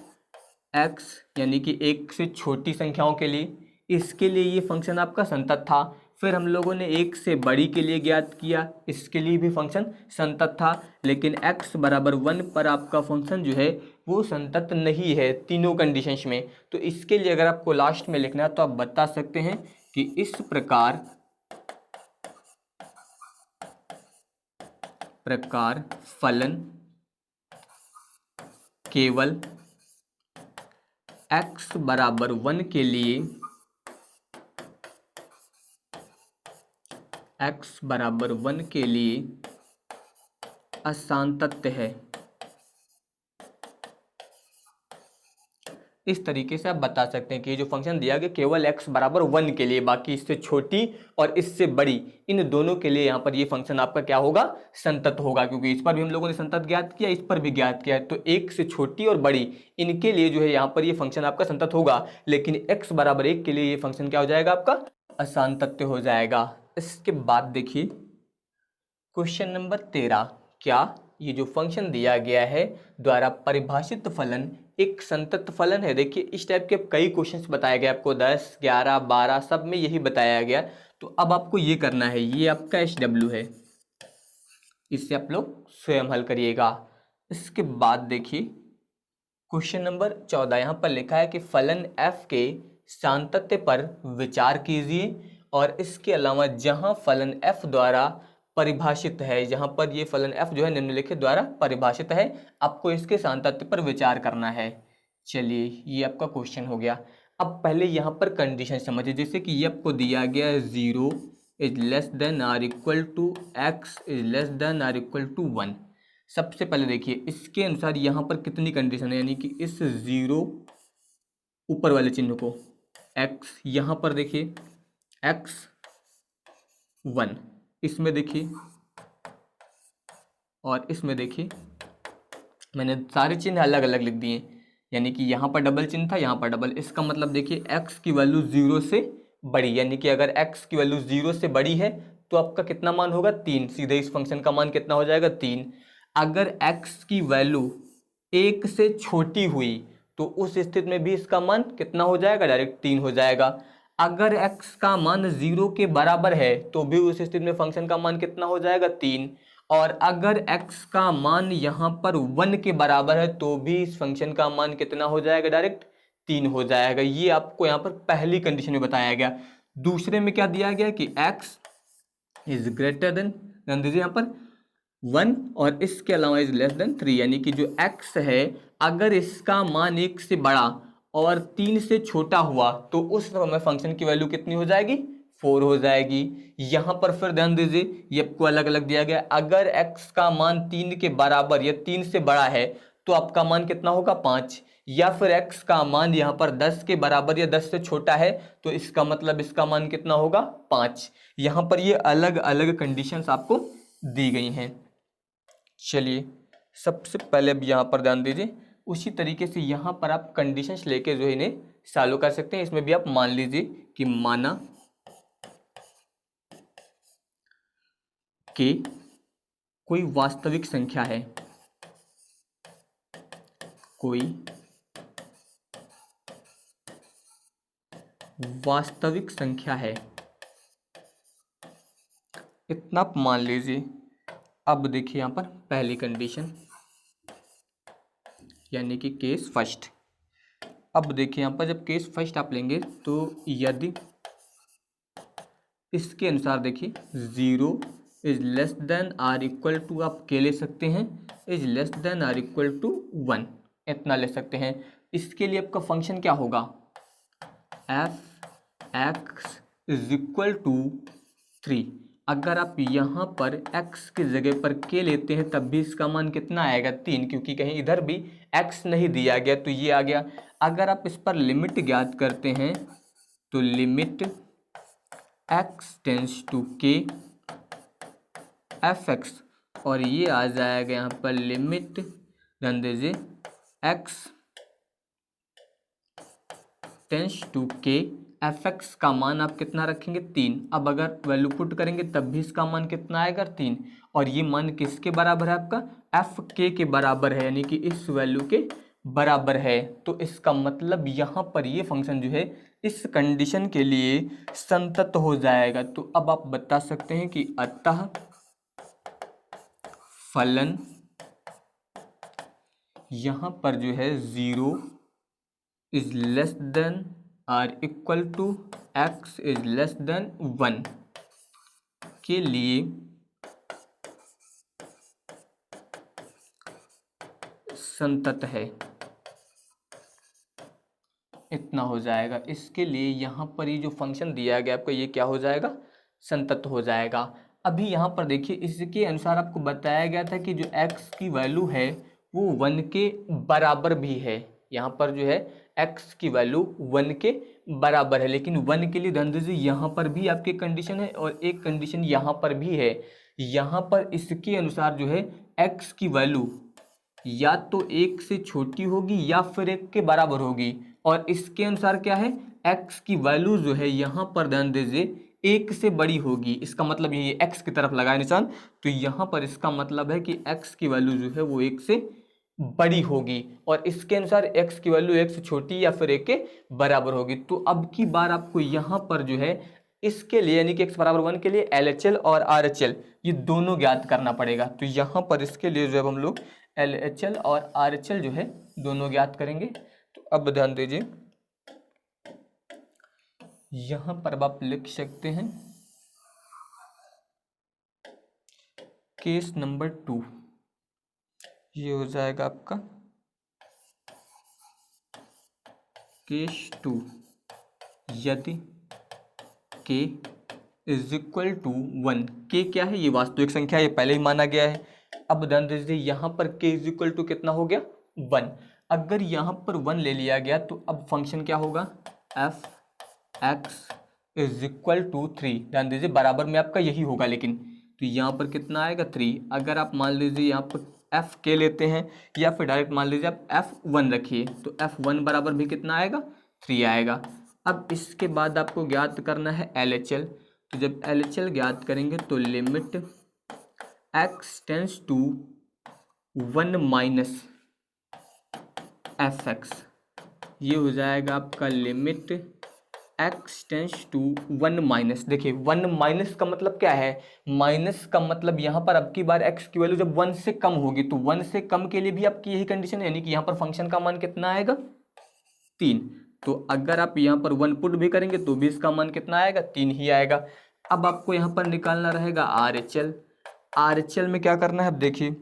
x यानी कि 1 से छोटी संख्याओं के लिए, इसके लिए ये फंक्शन आपका संतत था। फिर हम लोगों ने 1 से बड़ी के लिए ज्ञात किया, इसके लिए भी फंक्शन संतत था। लेकिन x बराबर 1 पर आपका फंक्शन जो है वो संतत नहीं है तीनों कंडीशंस में। तो इसके लिए अगर आपको लास्ट में लिखना है तो आप बता सकते हैं कि इस प्रकार फलन केवल x बराबर 1 के लिए असांतत्य है। इस तरीके से आप बता सकते हैं कि ये जो फंक्शन दिया गया केवल x बराबर 1 के लिए, बाकी इससे छोटी और इससे बड़ी इन दोनों के लिए यहाँ पर ये फंक्शन आपका क्या होगा, संतत होगा, क्योंकि इस पर भी हम लोगों ने संतत ज्ञात किया, इस पर भी ज्ञात किया है। तो 1 से छोटी और बड़ी इनके लिए जो है यहाँ पर ये फंक्शन आपका संतत होगा, लेकिन x बराबर 1 के लिए ये फंक्शन क्या हो जाएगा, आपका असंतत हो जाएगा। इसके बाद देखिए क्वेश्चन नंबर 13, क्या ये जो फंक्शन दिया गया है द्वारा परिभाषित फलन एक संतत फलन है। देखिए इस टाइप के कई क्वेश्चंस बताए गए आपको, 10, 11, 12 सब में यही बताया गया। तो अब आपको ये करना है, ये आपका SW है, इससे आप लोग स्वयं हल करिएगा। इसके बाद देखिए क्वेश्चन नंबर 14, यहाँ पर लिखा है कि फलन f के सांतत्य पर विचार कीजिए, और इसके अलावा जहाँ फलन f द्वारा परिभाषित है, जहाँ पर ये फलन f जो है निम्नलिखित द्वारा परिभाषित है, आपको इसके सांतत्य पर विचार करना है। चलिए ये आपका क्वेश्चन हो गया। अब पहले यहाँ पर कंडीशन समझिए, जैसे कि ये आपको दिया गया है 0 is less than or equal to x is less than or equal to 1। सबसे पहले देखिए इसके अनुसार यहाँ पर कितनी कंडीशन है, यानी कि इस 0 ऊपर वाले चिन्ह को x, यहाँ पर देखिए x 1, इसमें देखिए और इसमें देखिए मैंने सारे चिन्ह अलग अलग लिख दिए, यानी कि यहाँ पर डबल चिन्ह था, यहाँ पर डबल। इसका मतलब देखिए x की वैल्यू 0 से बड़ी, यानी कि अगर x की वैल्यू 0 से बड़ी है तो आपका कितना मान होगा, 3। सीधे इस फंक्शन का मान कितना हो जाएगा, 3। अगर x की वैल्यू 1 से छोटी हुई तो उस स्थिति में भी इसका मान कितना हो जाएगा, डायरेक्ट 3 हो जाएगा। अगर x का मान 0 के बराबर है तो भी उस स्थिति में फंक्शन का मान कितना हो जाएगा, 3। और अगर x का मान यहाँ पर 1 के बराबर है तो भी इस फंक्शन का मान कितना हो जाएगा, डायरेक्ट 3 हो जाएगा। ये आपको यहाँ पर पहली कंडीशन में बताया गया। दूसरे में क्या दिया गया कि x इज ग्रेटर देन, ध्यान दीजिए यहाँ पर 1 और इसके अलावा इज लेस देन 3, यानी कि जो x है अगर इसका मान 1 से बड़ा और 3 से छोटा हुआ तो उस समय फंक्शन की वैल्यू कितनी हो जाएगी, 4 हो जाएगी। यहाँ पर फिर ध्यान दीजिए ये आपको अलग अलग दिया गया, अगर x का मान 3 के बराबर या 3 से बड़ा है तो आपका मान कितना होगा, 5। या फिर x का मान यहाँ पर 10 के बराबर या 10 से छोटा है तो इसका मतलब इसका मान कितना होगा, 5। यहाँ पर ये अलग अलग कंडीशंस आपको दी गई हैं। चलिए सबसे पहले अब यहाँ पर ध्यान दीजिए, उसी तरीके से यहाँ पर आप कंडीशंस लेके जो है इन्हें सॉल्व कर सकते हैं। इसमें भी आप मान लीजिए कि माना कि कोई वास्तविक संख्या है, कोई वास्तविक संख्या है, इतना आप मान लीजिए। अब देखिए यहाँ पर पहली कंडीशन यानी कि केस फर्स्ट। अब देखिए यहाँ पर जब केस फर्स्ट आप लेंगे तो यदि इसके अनुसार देखिए 0 is less than or equal to, आप के ले सकते हैं is less than or equal to 1, इतना ले सकते हैं। इसके लिए आपका फंक्शन क्या होगा, f x is equal to 3। अगर आप यहाँ पर x की जगह पर k लेते हैं तब भी इसका मान कितना आएगा, 3, क्योंकि कहीं इधर भी x नहीं दिया गया तो ये आ गया। अगर आप इस पर लिमिट ज्ञात करते हैं तो limit x tends to k fx, और ये आ जाएगा यहाँ पर लिमिट, ध्यान दीजिए x tends to k fx का मान आप कितना रखेंगे, 3। अब अगर वैल्यू पुट करेंगे तब भी इसका मान कितना आएगा, 3। और ये मान किसके बराबर है, आपका fk के बराबर है, यानी कि इस वैल्यू के बराबर है। तो इसका मतलब यहाँ पर ये फंक्शन जो है इस कंडीशन के लिए संतत हो जाएगा। तो अब आप बता सकते हैं कि अतः फलन यहाँ पर जो है 0 is less than or equal to x is less than 1 के लिए संतत है, इतना हो जाएगा। इसके लिए यहाँ पर ये जो फंक्शन दिया गया आपको ये क्या हो जाएगा, संतत हो जाएगा। अभी यहाँ पर देखिए इसके अनुसार आपको बताया गया था कि जो x की वैल्यू है वो 1 के बराबर भी है, यहाँ पर जो है x की वैल्यू 1 के बराबर है, लेकिन 1 के लिए ध्यान दीजिए यहाँ पर भी आपकी कंडीशन है और एक कंडीशन यहाँ पर भी है। यहाँ पर इसके अनुसार जो है x की वैल्यू या तो 1 से छोटी होगी या फिर 1 के बराबर होगी, और इसके अनुसार क्या है x की वैल्यू जो है यहाँ पर ध्यान दीजिए 1 से बड़ी होगी। इसका मतलब ये x की तरफ लगाए निशान, तो यहाँ पर इसका मतलब है कि x की वैल्यू जो है वो 1 से बड़ी होगी, और इसके अनुसार x की वैल्यू 1 से छोटी या फिर 1 के बराबर होगी। तो अब की बार आपको यहाँ पर जो है इसके लिए यानी कि x बराबर 1 के लिए LHL और RHL ये दोनों ज्ञात करना पड़ेगा। तो यहाँ पर इसके लिए जो है हम लोग LHL और RHL जो है दोनों ज्ञात करेंगे। तो अब ध्यान दीजिए यहाँ पर अब आप लिख सकते हैं केस नंबर 2, ये हो जाएगा आपका केस 2, यदि k is equal to 1। k क्या है, ये वास्तविक संख्या है, ये पहले ही माना गया है। अब ध्यान दीजिए यहाँ पर k इज इक्वल टू कितना हो गया 1। अगर यहाँ पर 1 ले लिया गया तो अब फंक्शन क्या होगा f x is equal to 3। ध्यान दीजिए बराबर में आपका यही होगा, लेकिन तो यहाँ पर कितना आएगा 3। अगर आप मान लीजिए यहाँ पर f k लेते हैं या फिर डायरेक्ट मान लीजिए आप f1 रखिए, तो f1 बराबर भी कितना आएगा 3 आएगा। अब इसके बाद आपको ज्ञात करना है LHL। तो जब LHL ज्ञात करेंगे तो limit x tends to 1 minus fx, ये हो जाएगा आपका limit x tends to 1 minus. देखिए 1 माइनस का मतलब क्या है, माइनस का मतलब यहाँ पर अब की बार x की वैल्यू जब 1 से कम होगी, तो 1 से कम के लिए भी आपकी यही कंडीशन है, यानी कि यहाँ पर फंक्शन का मान कितना आएगा 3। तो अगर आप यहाँ पर 1 पुट भी करेंगे तो भी इसका मान कितना आएगा 3 ही आएगा। अब आपको यहाँ पर निकालना रहेगा RHL। RHL में क्या करना है, अब देखिए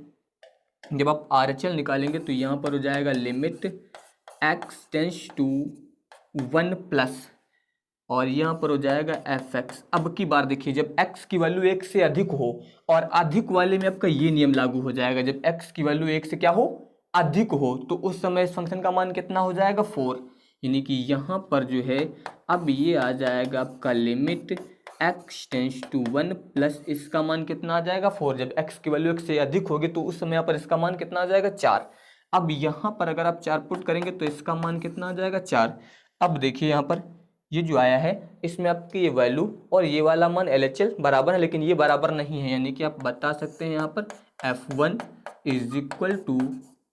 जब आप RHL निकालेंगे तो यहाँ पर हो जाएगा limit x tends to 1 plus और यहाँ पर हो जाएगा fx। अब की बार देखिए जब x की वैल्यू 1 से अधिक हो, और अधिक वाले में आपका ये नियम लागू हो जाएगा, जब x की वैल्यू 1 से क्या हो अधिक हो तो उस समय इस फंक्शन का मान कितना हो जाएगा 4। यानी कि यहाँ पर जो है अब ये आ जाएगा आपका limit x tends to 1 plus इसका मान कितना आ जाएगा 4। जब x की वैल्यू 1 से अधिक होगी तो उस समय यहाँ पर इसका मान कितना आ जाएगा 4। अब यहाँ पर अगर आप 4 पुट करेंगे तो इसका मान कितना आ जाएगा 4। अब देखिए यहाँ पर ये जो आया है इसमें आपकी ये वैल्यू और ये वाला मान LHL बराबर है, लेकिन ये बराबर नहीं है, यानी कि आप बता सकते हैं यहाँ पर f1 is equal to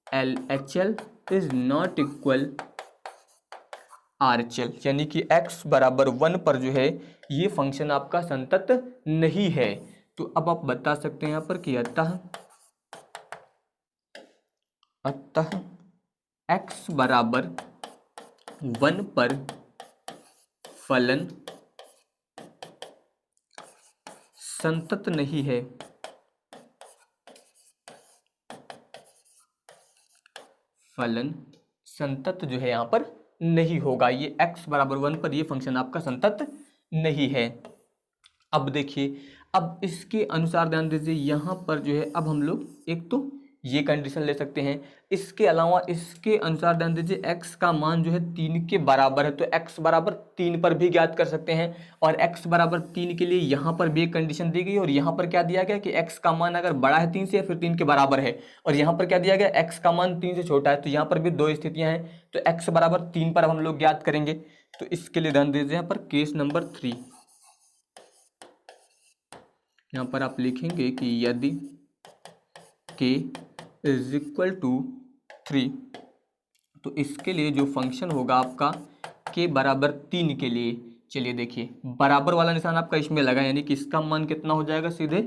LHL is not equal RHL, यानी कि x बराबर 1 पर जो है ये फंक्शन आपका संतत नहीं है। तो अब आप बता सकते हैं यहाँ पर कि अतः x बराबर 1 पर फलन संतत नहीं है। फलन संतत जो है यहाँ पर नहीं होगा, ये x बराबर 1 पर ये फंक्शन आपका संतत नहीं है। अब देखिए अब इसके अनुसार ध्यान दीजिए यहाँ पर जो है अब हम लोग एक तो ये कंडीशन ले सकते हैं, इसके अलावा इसके अनुसार ध्यान दीजिए x का मान जो है 3 के बराबर है, तो x बराबर 3 पर भी ज्ञात कर सकते हैं। और x बराबर 3 के लिए यहाँ पर भी एक कंडीशन दी गई, और यहाँ पर क्या दिया गया कि x का मान अगर बड़ा है 3 से या फिर 3 के बराबर है, और यहाँ पर क्या दिया गया x का मान 3 से छोटा है। तो यहाँ पर भी दो स्थितियाँ हैं, तो x बराबर 3 पर हम लोग ज्ञात करेंगे। तो इसके लिए ध्यान दीजिए यहाँ पर केस नंबर 3, यहाँ पर आप लिखेंगे कि यदि k इज इक्वल टू 3, तो इसके लिए जो फंक्शन होगा आपका k बराबर 3 के लिए, चलिए देखिए बराबर वाला निशान आपका इसमें लगा, यानी कि इसका मान कितना हो जाएगा सीधे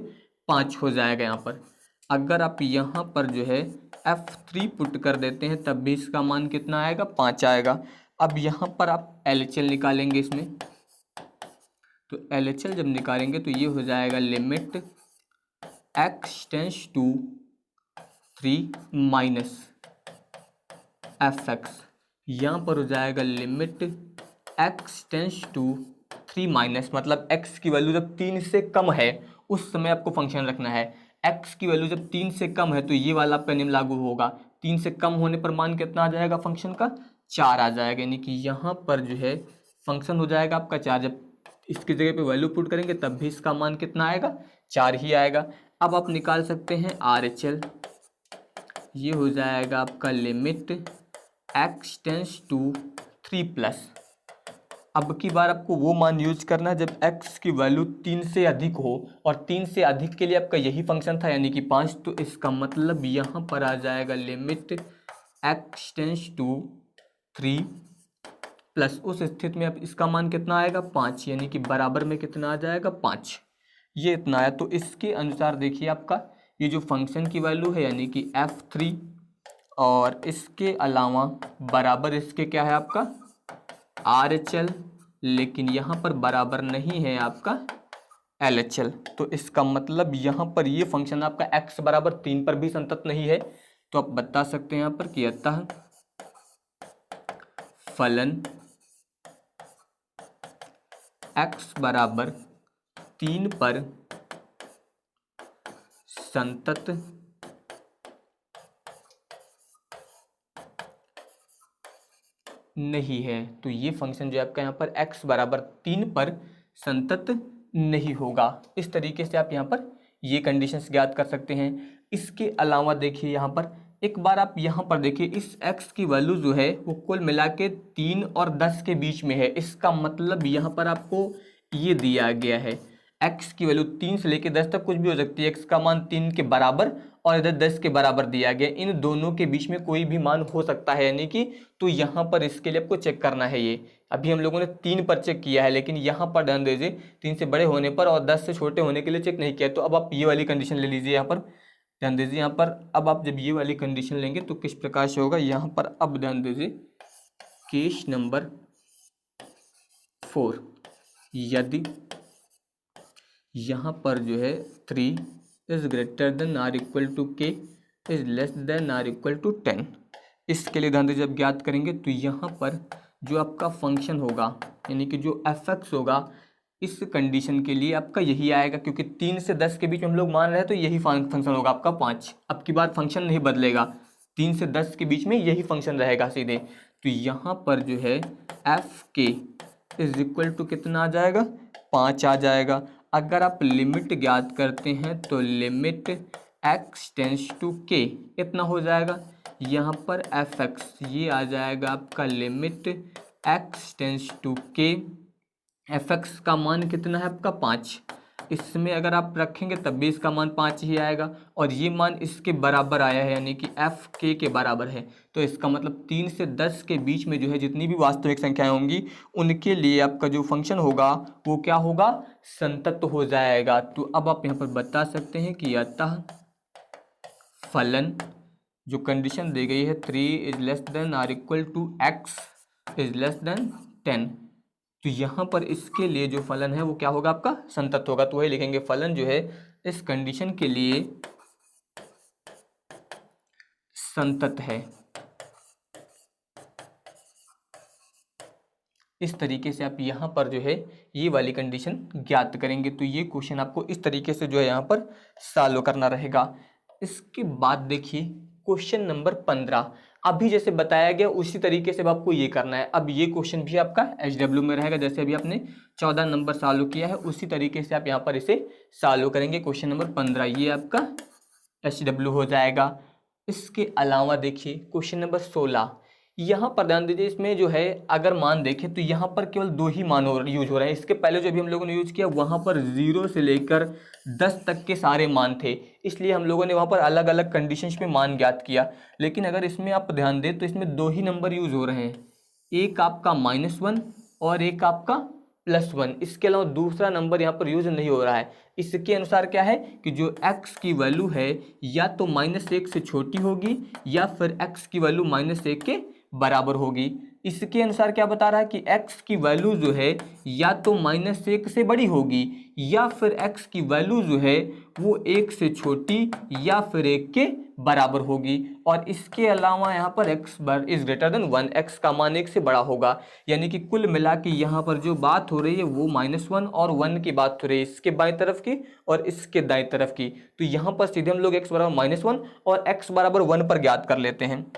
5 हो जाएगा। यहाँ पर अगर आप यहाँ पर जो है f3 पुट कर देते हैं तब भी इसका मान कितना आएगा 5 आएगा। अब यहाँ पर आप LHL निकालेंगे इसमें, तो LHL जब निकालेंगे तो ये हो जाएगा limit x tends to 3 minus fx, यहाँ पर हो जाएगा limit x tends to 3 minus, मतलब x की वैल्यू जब 3 से कम है उस समय आपको फंक्शन रखना है। x की वैल्यू जब 3 से कम है तो ये वाला आपका नियम लागू होगा, 3 से कम होने पर मान कितना आ जाएगा फंक्शन का, 4 आ जाएगा। यानी कि यहाँ पर जो है फंक्शन हो जाएगा आपका 4। जब इसकी जगह पे वैल्यू पुट करेंगे तब भी इसका मान कितना आएगा, 4 ही आएगा। अब आप निकाल सकते हैं RHL, ये हो जाएगा आपका लिमिट x टेंस टू 3+। अब की बार आपको वो मान यूज करना है जब x की वैल्यू 3 से अधिक हो, और 3 से अधिक के लिए आपका यही फंक्शन था यानी कि 5। तो इसका मतलब यहाँ पर आ जाएगा लिमिट x टेंस टू 3+। उस स्थिति में अब इसका मान कितना आएगा, 5, यानी कि बराबर में कितना आ जाएगा, 5। ये इतना आया। तो इसके अनुसार देखिए आपका ये जो फंक्शन की वैल्यू है यानी कि f3, और इसके अलावा बराबर इसके क्या है आपका RHL, लेकिन यहाँ पर बराबर नहीं है आपका LHL। तो इसका मतलब यहाँ पर ये फंक्शन आपका x बराबर 3 पर भी संतत नहीं है। तो आप बता सकते हैं यहाँ पर कि अतः फलन x बराबर 3 पर संतत नहीं है। तो ये फंक्शन जो है आपका यहाँ पर x बराबर 3 पर संतत नहीं होगा। इस तरीके से आप यहाँ पर ये कंडीशंस ज्ञात कर सकते हैं। इसके अलावा देखिए यहाँ पर एक बार आप यहाँ पर देखिए इस x की वैल्यू जो है वो कुल मिला के 3 और 10 के बीच में है। इसका मतलब यहाँ पर आपको ये दिया गया है x की वैल्यू 3 से लेकर 10 तक कुछ भी हो सकती है, x का मान 3 के बराबर और इधर 10 के बराबर दिया गया। इन दोनों के बीच में कोई भी मान हो सकता है यानी कि, तो यहाँ पर इसके लिए आपको चेक करना है। ये अभी हम लोगों ने 3 पर चेक किया है, लेकिन यहाँ पर ध्यान दीजिए 3 से बड़े होने पर और 10 से छोटे होने के लिए चेक नहीं किया। तो अब आप ये वाली कंडीशन ले लीजिए। यहाँ पर ध्यान दीजिए, यहाँ पर अब आप जब ये वाली कंडीशन लेंगे तो किस प्रकार से होगा। यहाँ पर अब ध्यान दीजिए केस नंबर 4, यदि यहाँ पर जो है 3 is greater than or equal to k is less than or equal to 10, इसके लिए ध्यान दीजिए जब ज्ञात करेंगे तो यहाँ पर जो आपका फंक्शन होगा यानी कि जो fx होगा इस कंडीशन के लिए आपका यही आएगा, क्योंकि 3 से 10 के बीच में हम लोग मान रहे हैं तो यही फंक्शन होगा आपका 5। अब की बार फंक्शन नहीं बदलेगा, 3 से 10 के बीच में यही फंक्शन रहेगा सीधे। तो यहाँ पर जो है एफ के इज इक्वल टू कितना आ जाएगा, 5 आ जाएगा। अगर आप लिमिट ज्ञात करते हैं तो limit x tends to k इतना हो जाएगा। यहाँ पर एफ एक्स ये आ जाएगा आपका limit x tends to k, f x का मान कितना है आपका 5। इसमें अगर आप रखेंगे तब भी इसका मान 5 ही आएगा, और ये मान इसके बराबर आया है यानी कि एफ के बराबर है। तो इसका मतलब 3 से 10 के बीच में जो है जितनी भी वास्तविक संख्याएं होंगी उनके लिए आपका जो फंक्शन होगा वो क्या होगा, संतत हो जाएगा। तो अब आप यहाँ पर बता सकते हैं कि अतः फलन जो कंडीशन दी गई है 3 is less than or equal to x is less than 10, तो यहाँ पर इसके लिए जो फलन है वो क्या होगा आपका, संतत होगा। तो वही लिखेंगे फलन जो है इस कंडीशन के लिए संतत है। इस तरीके से आप यहाँ पर जो है ये वाली कंडीशन ज्ञात करेंगे। तो ये क्वेश्चन आपको इस तरीके से जो है यहाँ पर सॉल्व करना रहेगा। इसके बाद देखिए क्वेश्चन नंबर 15, अभी जैसे बताया गया उसी तरीके से आपको ये करना है। अब ये क्वेश्चन भी आपका HW में रहेगा, जैसे अभी आपने 14 नंबर सॉल्व किया है उसी तरीके से आप यहाँ पर इसे सॉल्व करेंगे। क्वेश्चन नंबर 15 ये आपका HW हो जाएगा। इसके अलावा देखिए क्वेश्चन नंबर 16, यहाँ पर ध्यान दीजिए इसमें जो है अगर मान देखें तो यहाँ पर केवल 2 ही मान यूज हो रहे हैं। इसके पहले जो भी हम लोगों ने यूज किया वहाँ पर 0 से लेकर 10 तक के सारे मान थे, इसलिए हम लोगों ने वहाँ पर अलग अलग कंडीशंस में मान ज्ञात किया। लेकिन अगर इसमें आप ध्यान दें तो इसमें 2 ही नंबर यूज हो रहे हैं, एक आपका -1 और एक आपका +1। इसके अलावा दूसरा नंबर यहाँ पर यूज नहीं हो रहा है। इसके अनुसार क्या है कि जो x की वैल्यू है या तो -1 से छोटी होगी या फिर x की वैल्यू -1 के बराबर होगी। इसके अनुसार क्या बता रहा है कि x की वैल्यू जो है या तो -1 से बड़ी होगी या फिर x की वैल्यू जो है वो 1 से छोटी या फिर 1 के बराबर होगी। और इसके अलावा यहाँ पर x bar is greater then 1, x का मान 1 से बड़ा होगा। यानी कि कुल मिला के यहाँ पर जो बात हो रही है वो -1 और 1 की बात हो रही है, इसके बाएं तरफ की और इसके दाएं तरफ की। तो यहाँ पर सीधे हम लोग x बराबर -1 और x बराबर 1 पर ज्ञात कर लेते हैं।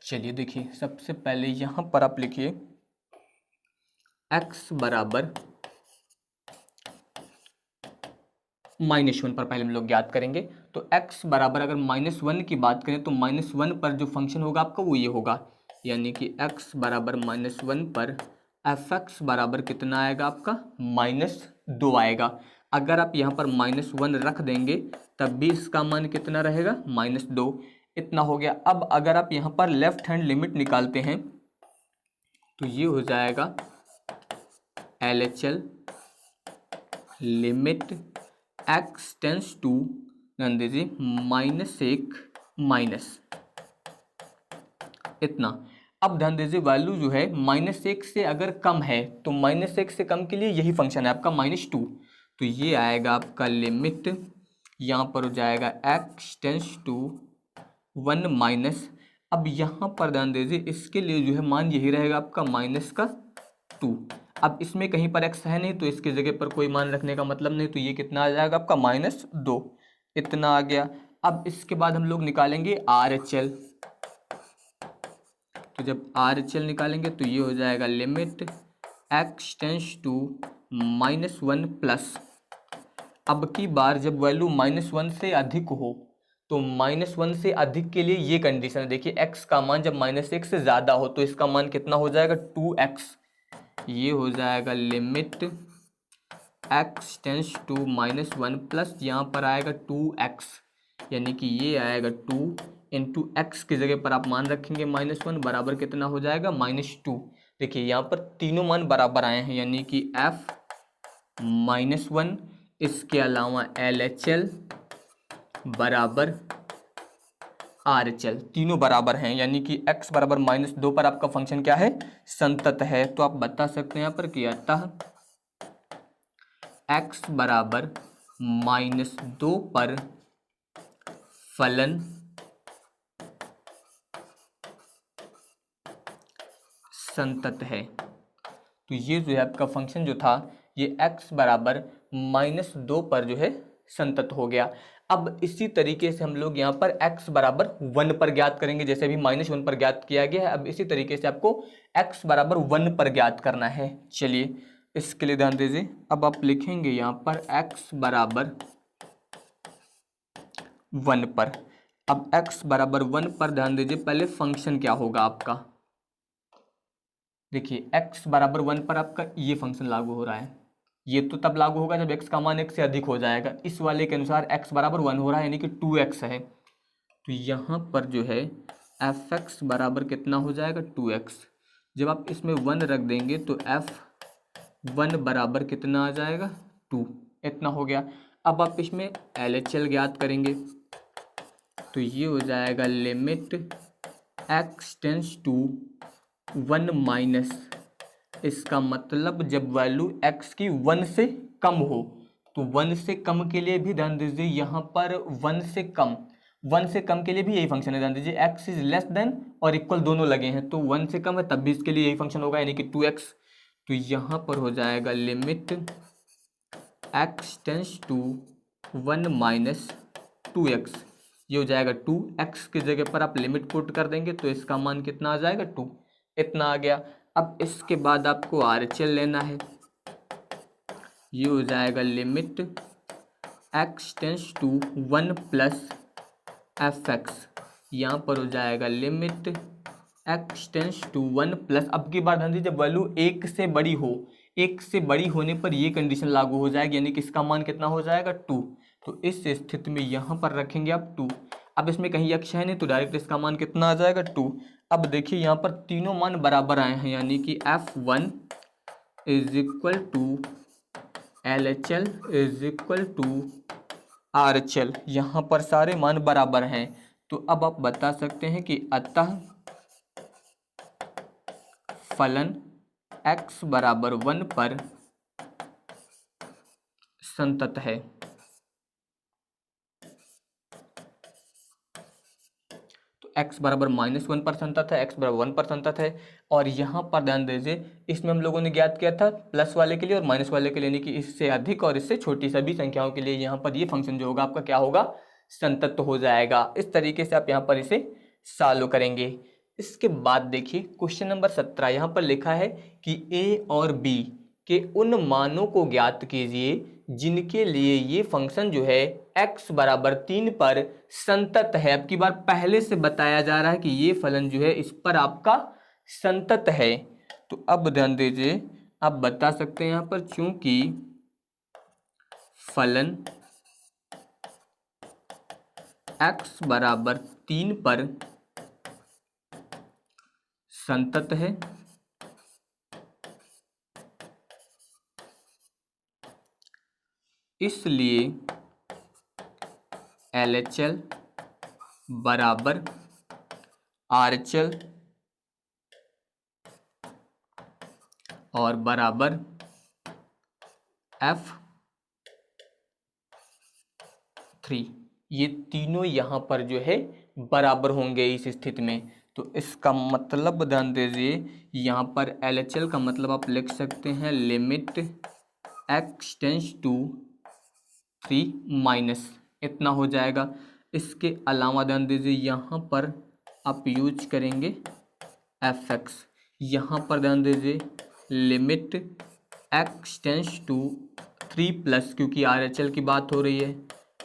चलिए देखिए, सबसे पहले यहाँ पर आप लिखिए x बराबर -1 पर पहले हम लोग ज्ञात करेंगे। तो x बराबर अगर -1 की बात करें तो -1 पर जो फंक्शन होगा आपका वो ये होगा, यानी कि x बराबर -1 पर fx बराबर कितना आएगा आपका -2 आएगा। अगर आप यहाँ पर -1 रख देंगे तब भी इसका मान कितना रहेगा -2, इतना हो गया। अब अगर आप यहाँ पर लेफ्ट हैंड लिमिट निकालते हैं तो ये हो जाएगा LHL limit x tends to ध्यान दीजिए -1 इतना। अब ध्यान दीजिए वैल्यू जो है -1 से अगर कम है तो -1 से कम के लिए यही फंक्शन है आपका -2, तो ये आएगा आपका लिमिट, यहाँ पर हो जाएगा x टेंस टू 1 माइनस। अब यहाँ पर ध्यान दीजिए इसके लिए जो है मान यही रहेगा आपका -2। अब इसमें कहीं पर x है नहीं तो इसकी जगह पर कोई मान रखने का मतलब नहीं, तो ये कितना आ जाएगा आपका -2, इतना आ गया। अब इसके बाद हम लोग निकालेंगे RHL। तो जब RHL निकालेंगे तो ये हो जाएगा limit x tends to -1 plus. अब की बार जब वैल्यू -1 से अधिक हो तो -1 से अधिक के लिए ये कंडीशन है, देखिए x का मान जब -1 से ज़्यादा हो तो इसका मान कितना हो जाएगा 2x। ये हो जाएगा limit x tends to -1 plus यहाँ पर आएगा 2x, यानी कि ये आएगा 2 इंटू एक्स की जगह पर आप मान रखेंगे -1 बराबर कितना हो जाएगा -2। देखिए यहाँ पर तीनों मान बराबर आए हैं, यानी कि f -1, इसके अलावा LHL बराबर RHL, तीनों बराबर हैं, यानी कि x बराबर -2 पर आपका फंक्शन क्या है संतत है। तो आप बता सकते हैं यहाँ पर कि अतः x बराबर -2 पर फलन संतत है। तो ये जो है आपका फंक्शन जो था ये x बराबर -2 पर जो है संतत हो गया। अब इसी तरीके से हम लोग यहाँ पर x बराबर 1 पर ज्ञात करेंगे, जैसे अभी -1 पर ज्ञात किया गया है। अब इसी तरीके से आपको x बराबर 1 पर ज्ञात करना है। चलिए इसके लिए ध्यान दीजिए, अब आप लिखेंगे यहाँ पर x बराबर 1 पर। अब x बराबर 1 पर ध्यान दीजिए पहले फंक्शन क्या होगा आपका, देखिए x बराबर 1 पर आपका ये फंक्शन लागू हो रहा है। ये तो तब लागू होगा जब x का मान 1 से अधिक हो जाएगा। इस वाले के अनुसार x बराबर 1 हो रहा है, यानी कि 2x है। तो यहाँ पर जो है fx बराबर कितना हो जाएगा 2x। जब आप इसमें 1 रख देंगे तो f1 बराबर कितना आ जाएगा 2, इतना हो गया। अब आप इसमें LHL ज्ञात करेंगे तो ये हो जाएगा limit x tends to 1 minus, इसका मतलब जब वैल्यू x की 1 से कम हो तो 1 से कम के लिए भी ध्यान दीजिए यहाँ पर 1 से कम के लिए भी यही फंक्शन है। ध्यान दीजिए x इज लेस देन और इक्वल दोनों लगे हैं, तो 1 से कम है तब भी इसके लिए यही फंक्शन होगा, यानी कि 2x। तो यहाँ पर हो जाएगा limit x tends to 1 minus 2x, ये हो जाएगा 2x की जगह पर आप लिमिट पुट कर देंगे तो इसका मान कितना आ जाएगा 2, इतना आ गया। अब इसके बाद आपको RHL लेना है, ये हो जाएगा limit x tends to 1 plus fx, यहाँ पर हो जाएगा limit x tends to 1 plus. अब की बात ध्यान दीजिए जब वैल्यू 1 से बड़ी हो, 1 से बड़ी होने पर ये कंडीशन लागू हो जाएगी, यानी कि इसका मान कितना हो जाएगा 2। तो इस स्थिति में यहाँ पर रखेंगे आप 2। अब इसमें कहीं x है नहीं तो डायरेक्ट इसका मान कितना आ जाएगा 2। अब देखिए यहाँ पर तीनों मान बराबर आए हैं, यानी कि f1 is equal to LHL is equal to RHL, यहाँ पर सारे मान बराबर हैं। तो अब आप बता सकते हैं कि अतः फलन x बराबर 1 पर संतत है। x बराबर -1 पर संतत है, x बराबर 1 पर संतत है। और यहाँ पर ध्यान दीजिए, इसमें हम लोगों ने ज्ञात किया था प्लस वाले के लिए और माइनस वाले के लिए, यानी कि इससे अधिक और इससे छोटी सभी संख्याओं के लिए यहाँ पर ये फंक्शन जो होगा आपका क्या होगा, संतत हो जाएगा। इस तरीके से आप यहाँ पर इसे सॉल्व करेंगे। इसके बाद देखिए क्वेश्चन नंबर 17, यहाँ पर लिखा है कि a और b के उन मानों को ज्ञात कीजिए जिनके लिए ये फंक्शन जो है x बराबर 3 पर संतत है। अब की बार पहले से बताया जा रहा है कि ये फलन जो है इस पर आपका संतत है। तो अब ध्यान दीजिए, आप बता सकते हैं यहाँ पर, चूंकि फलन x बराबर 3 पर संतत है, इसलिए LHL बराबर RHL और बराबर F3, ये तीनों यहाँ पर जो है बराबर होंगे इस स्थिति में। तो इसका मतलब ध्यान दीजिए, यहाँ पर LHL का मतलब आप लिख सकते हैं limit x tends to 3 minus, इतना हो जाएगा। इसके अलावा ध्यान दीजिए यहाँ पर आप यूज करेंगे fx, यहाँ पर ध्यान दीजिए limit x tends to 3 plus, क्योंकि RHL की बात हो रही है,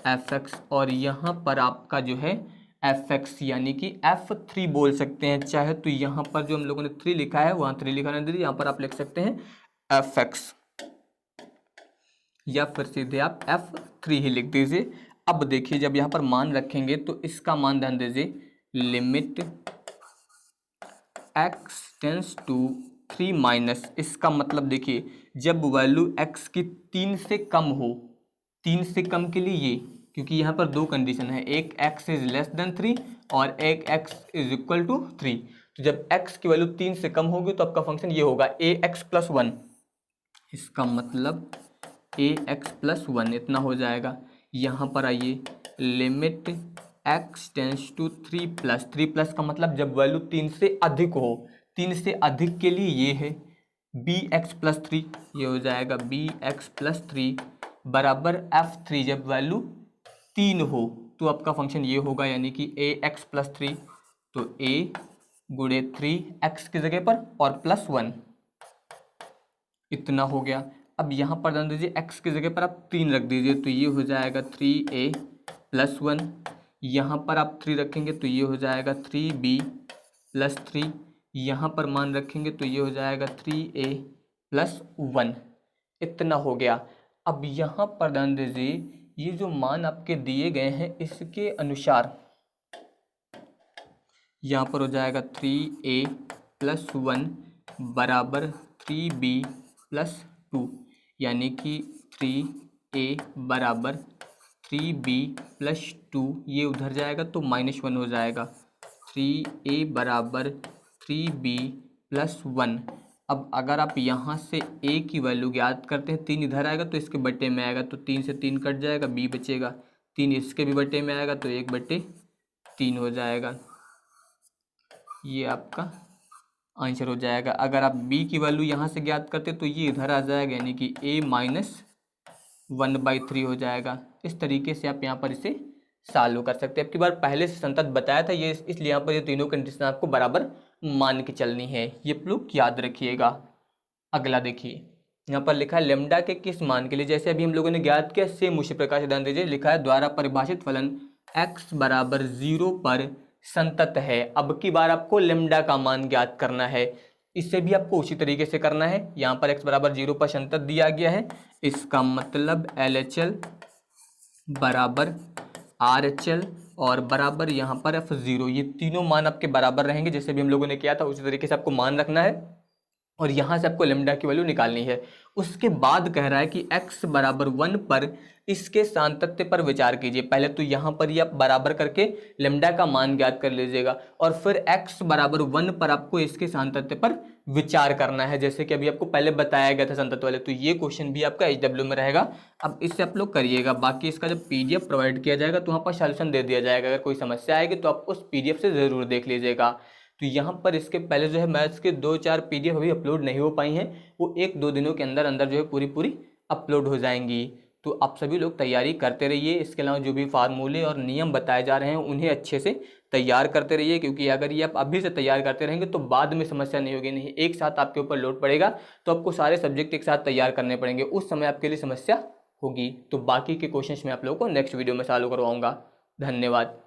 fx, और यहाँ पर आपका जो है fx यानी कि f3 बोल सकते हैं चाहे तो। यहाँ पर जो हम लोगों ने 3 लिखा है वहाँ 3 लिखा नहीं दीजिए, यहाँ पर आप लिख सकते हैं fx, या फिर सीधे आप F3 ही लिख दीजिए। अब देखिए जब यहाँ पर मान रखेंगे तो इसका मान ध्यान दीजिए limit x tends to 3 minus, इसका मतलब देखिए जब वैल्यू x की 3 से कम हो, 3 से कम के लिए ये, क्योंकि यहाँ पर दो कंडीशन है, एक x इज लेस देन 3 और एक x इज इक्वल टू 3। तो जब x की वैल्यू 3 से कम होगी तो आपका फंक्शन ये होगा ax प्लस 1, इसका मतलब ax प्लस 1 इतना हो जाएगा। यहाँ पर आइए limit x tends to 3 plus, 3 plus का मतलब जब वैल्यू 3 से अधिक हो, 3 से अधिक के लिए ये है bx प्लस 3, ये हो जाएगा bx प्लस 3 बराबर f3, जब वैल्यू 3 हो तो आपका फंक्शन ये होगा, यानी कि ax प्लस 3, तो a गुणे 3 x की जगह पर और प्लस 1, इतना हो गया। अब यहाँ पर ध्यान दीजिए x की जगह पर आप 3 रख दीजिए, तो ये हो जाएगा 3a प्लस 1, यहाँ पर आप 3 रखेंगे तो ये हो जाएगा 3b प्लस 3, यहाँ पर मान रखेंगे तो ये हो जाएगा 3a प्लस 1, इतना हो गया। अब यहाँ पर ध्यान दीजिए, ये जो मान आपके दिए गए हैं इसके अनुसार यहाँ पर हो जाएगा 3a प्लस 1 बराबर 3b प्लस 2, यानी कि 3a बराबर 3b प्लस 2, ये उधर जाएगा तो -1 हो जाएगा, 3a बराबर 3b प्लस 1। अब अगर आप यहाँ से a की वैल्यू ज्ञात करते हैं, 3 इधर आएगा तो इसके बटे में आएगा, तो 3 से 3 कट जाएगा, b बचेगा, 3 इसके भी बटे में आएगा तो 1/3 हो जाएगा, ये आपका आंसर हो जाएगा। अगर आप b की वैल्यू यहाँ से ज्ञात करते तो ये इधर आ जाएगा, यानी कि a माइनस 1/3 हो जाएगा। इस तरीके से आप यहाँ पर इसे सॉल्व कर सकते हैं। अब की बार पहले से संतत बताया था ये, इसलिए यहाँ पर ये तीनों कंडीशन आपको बराबर मान के चलनी है, ये लोग याद रखिएगा। अगला देखिए, यहाँ पर लिखा है लेमडा के किस मान के लिए, जैसे अभी हम लोगों ने ज्ञात किया सेम उसी प्रकार से ध्यान दीजिए, लिखा है द्वारा परिभाषित फलन x बराबर 0 पर संतत है। अब की बार आपको लेमडा का मान ज्ञात करना है, इससे भी आपको उसी तरीके से करना है। यहाँ पर x बराबर 0 पर संतत दिया गया है, इसका मतलब LHL बराबर RHL और बराबर यहाँ पर F0, ये तीनों मान आपके बराबर रहेंगे, जैसे भी हम लोगों ने किया था उसी तरीके से आपको मान रखना है और यहाँ से आपको लेमडा की वैल्यू निकालनी है। उसके बाद कह रहा है कि x बराबर 1 पर इसके सातत्य पर विचार कीजिए। पहले तो यहाँ पर ये आप बराबर करके लेमडा का मान ज्ञात कर लीजिएगा और फिर x बराबर 1 पर आपको इसके सातत्य पर विचार करना है, जैसे कि अभी आपको पहले बताया गया था सातत्य वाले। तो ये क्वेश्चन भी आपका HW में रहेगा। अब इससे आप लोग करिएगा, बाकी इसका जब PDF प्रोवाइड किया जाएगा तो वहाँ पर सॉल्यूशन दे दिया जाएगा। अगर कोई समस्या आएगी तो आप उस PDF से ज़रूर देख लीजिएगा। तो यहाँ पर इसके पहले जो है मैथ्स के 2-4 PDF अभी अपलोड नहीं हो पाई हैं, वो 1-2 दिनों के अंदर अंदर जो है पूरी अपलोड हो जाएंगी। तो आप सभी लोग तैयारी करते रहिए। इसके अलावा जो भी फार्मूले और नियम बताए जा रहे हैं उन्हें अच्छे से तैयार करते रहिए, क्योंकि अगर ये आप अभी से तैयार करते रहेंगे तो बाद में समस्या नहीं होगी। नहीं, एक साथ आपके ऊपर लोड पड़ेगा तो आपको सारे सब्जेक्ट एक साथ तैयार करने पड़ेंगे, उस समय आपके लिए समस्या होगी। तो बाकी के क्वेश्चंस मैं आप लोगों को नेक्स्ट वीडियो में सॉल्व करवाऊंगा। धन्यवाद।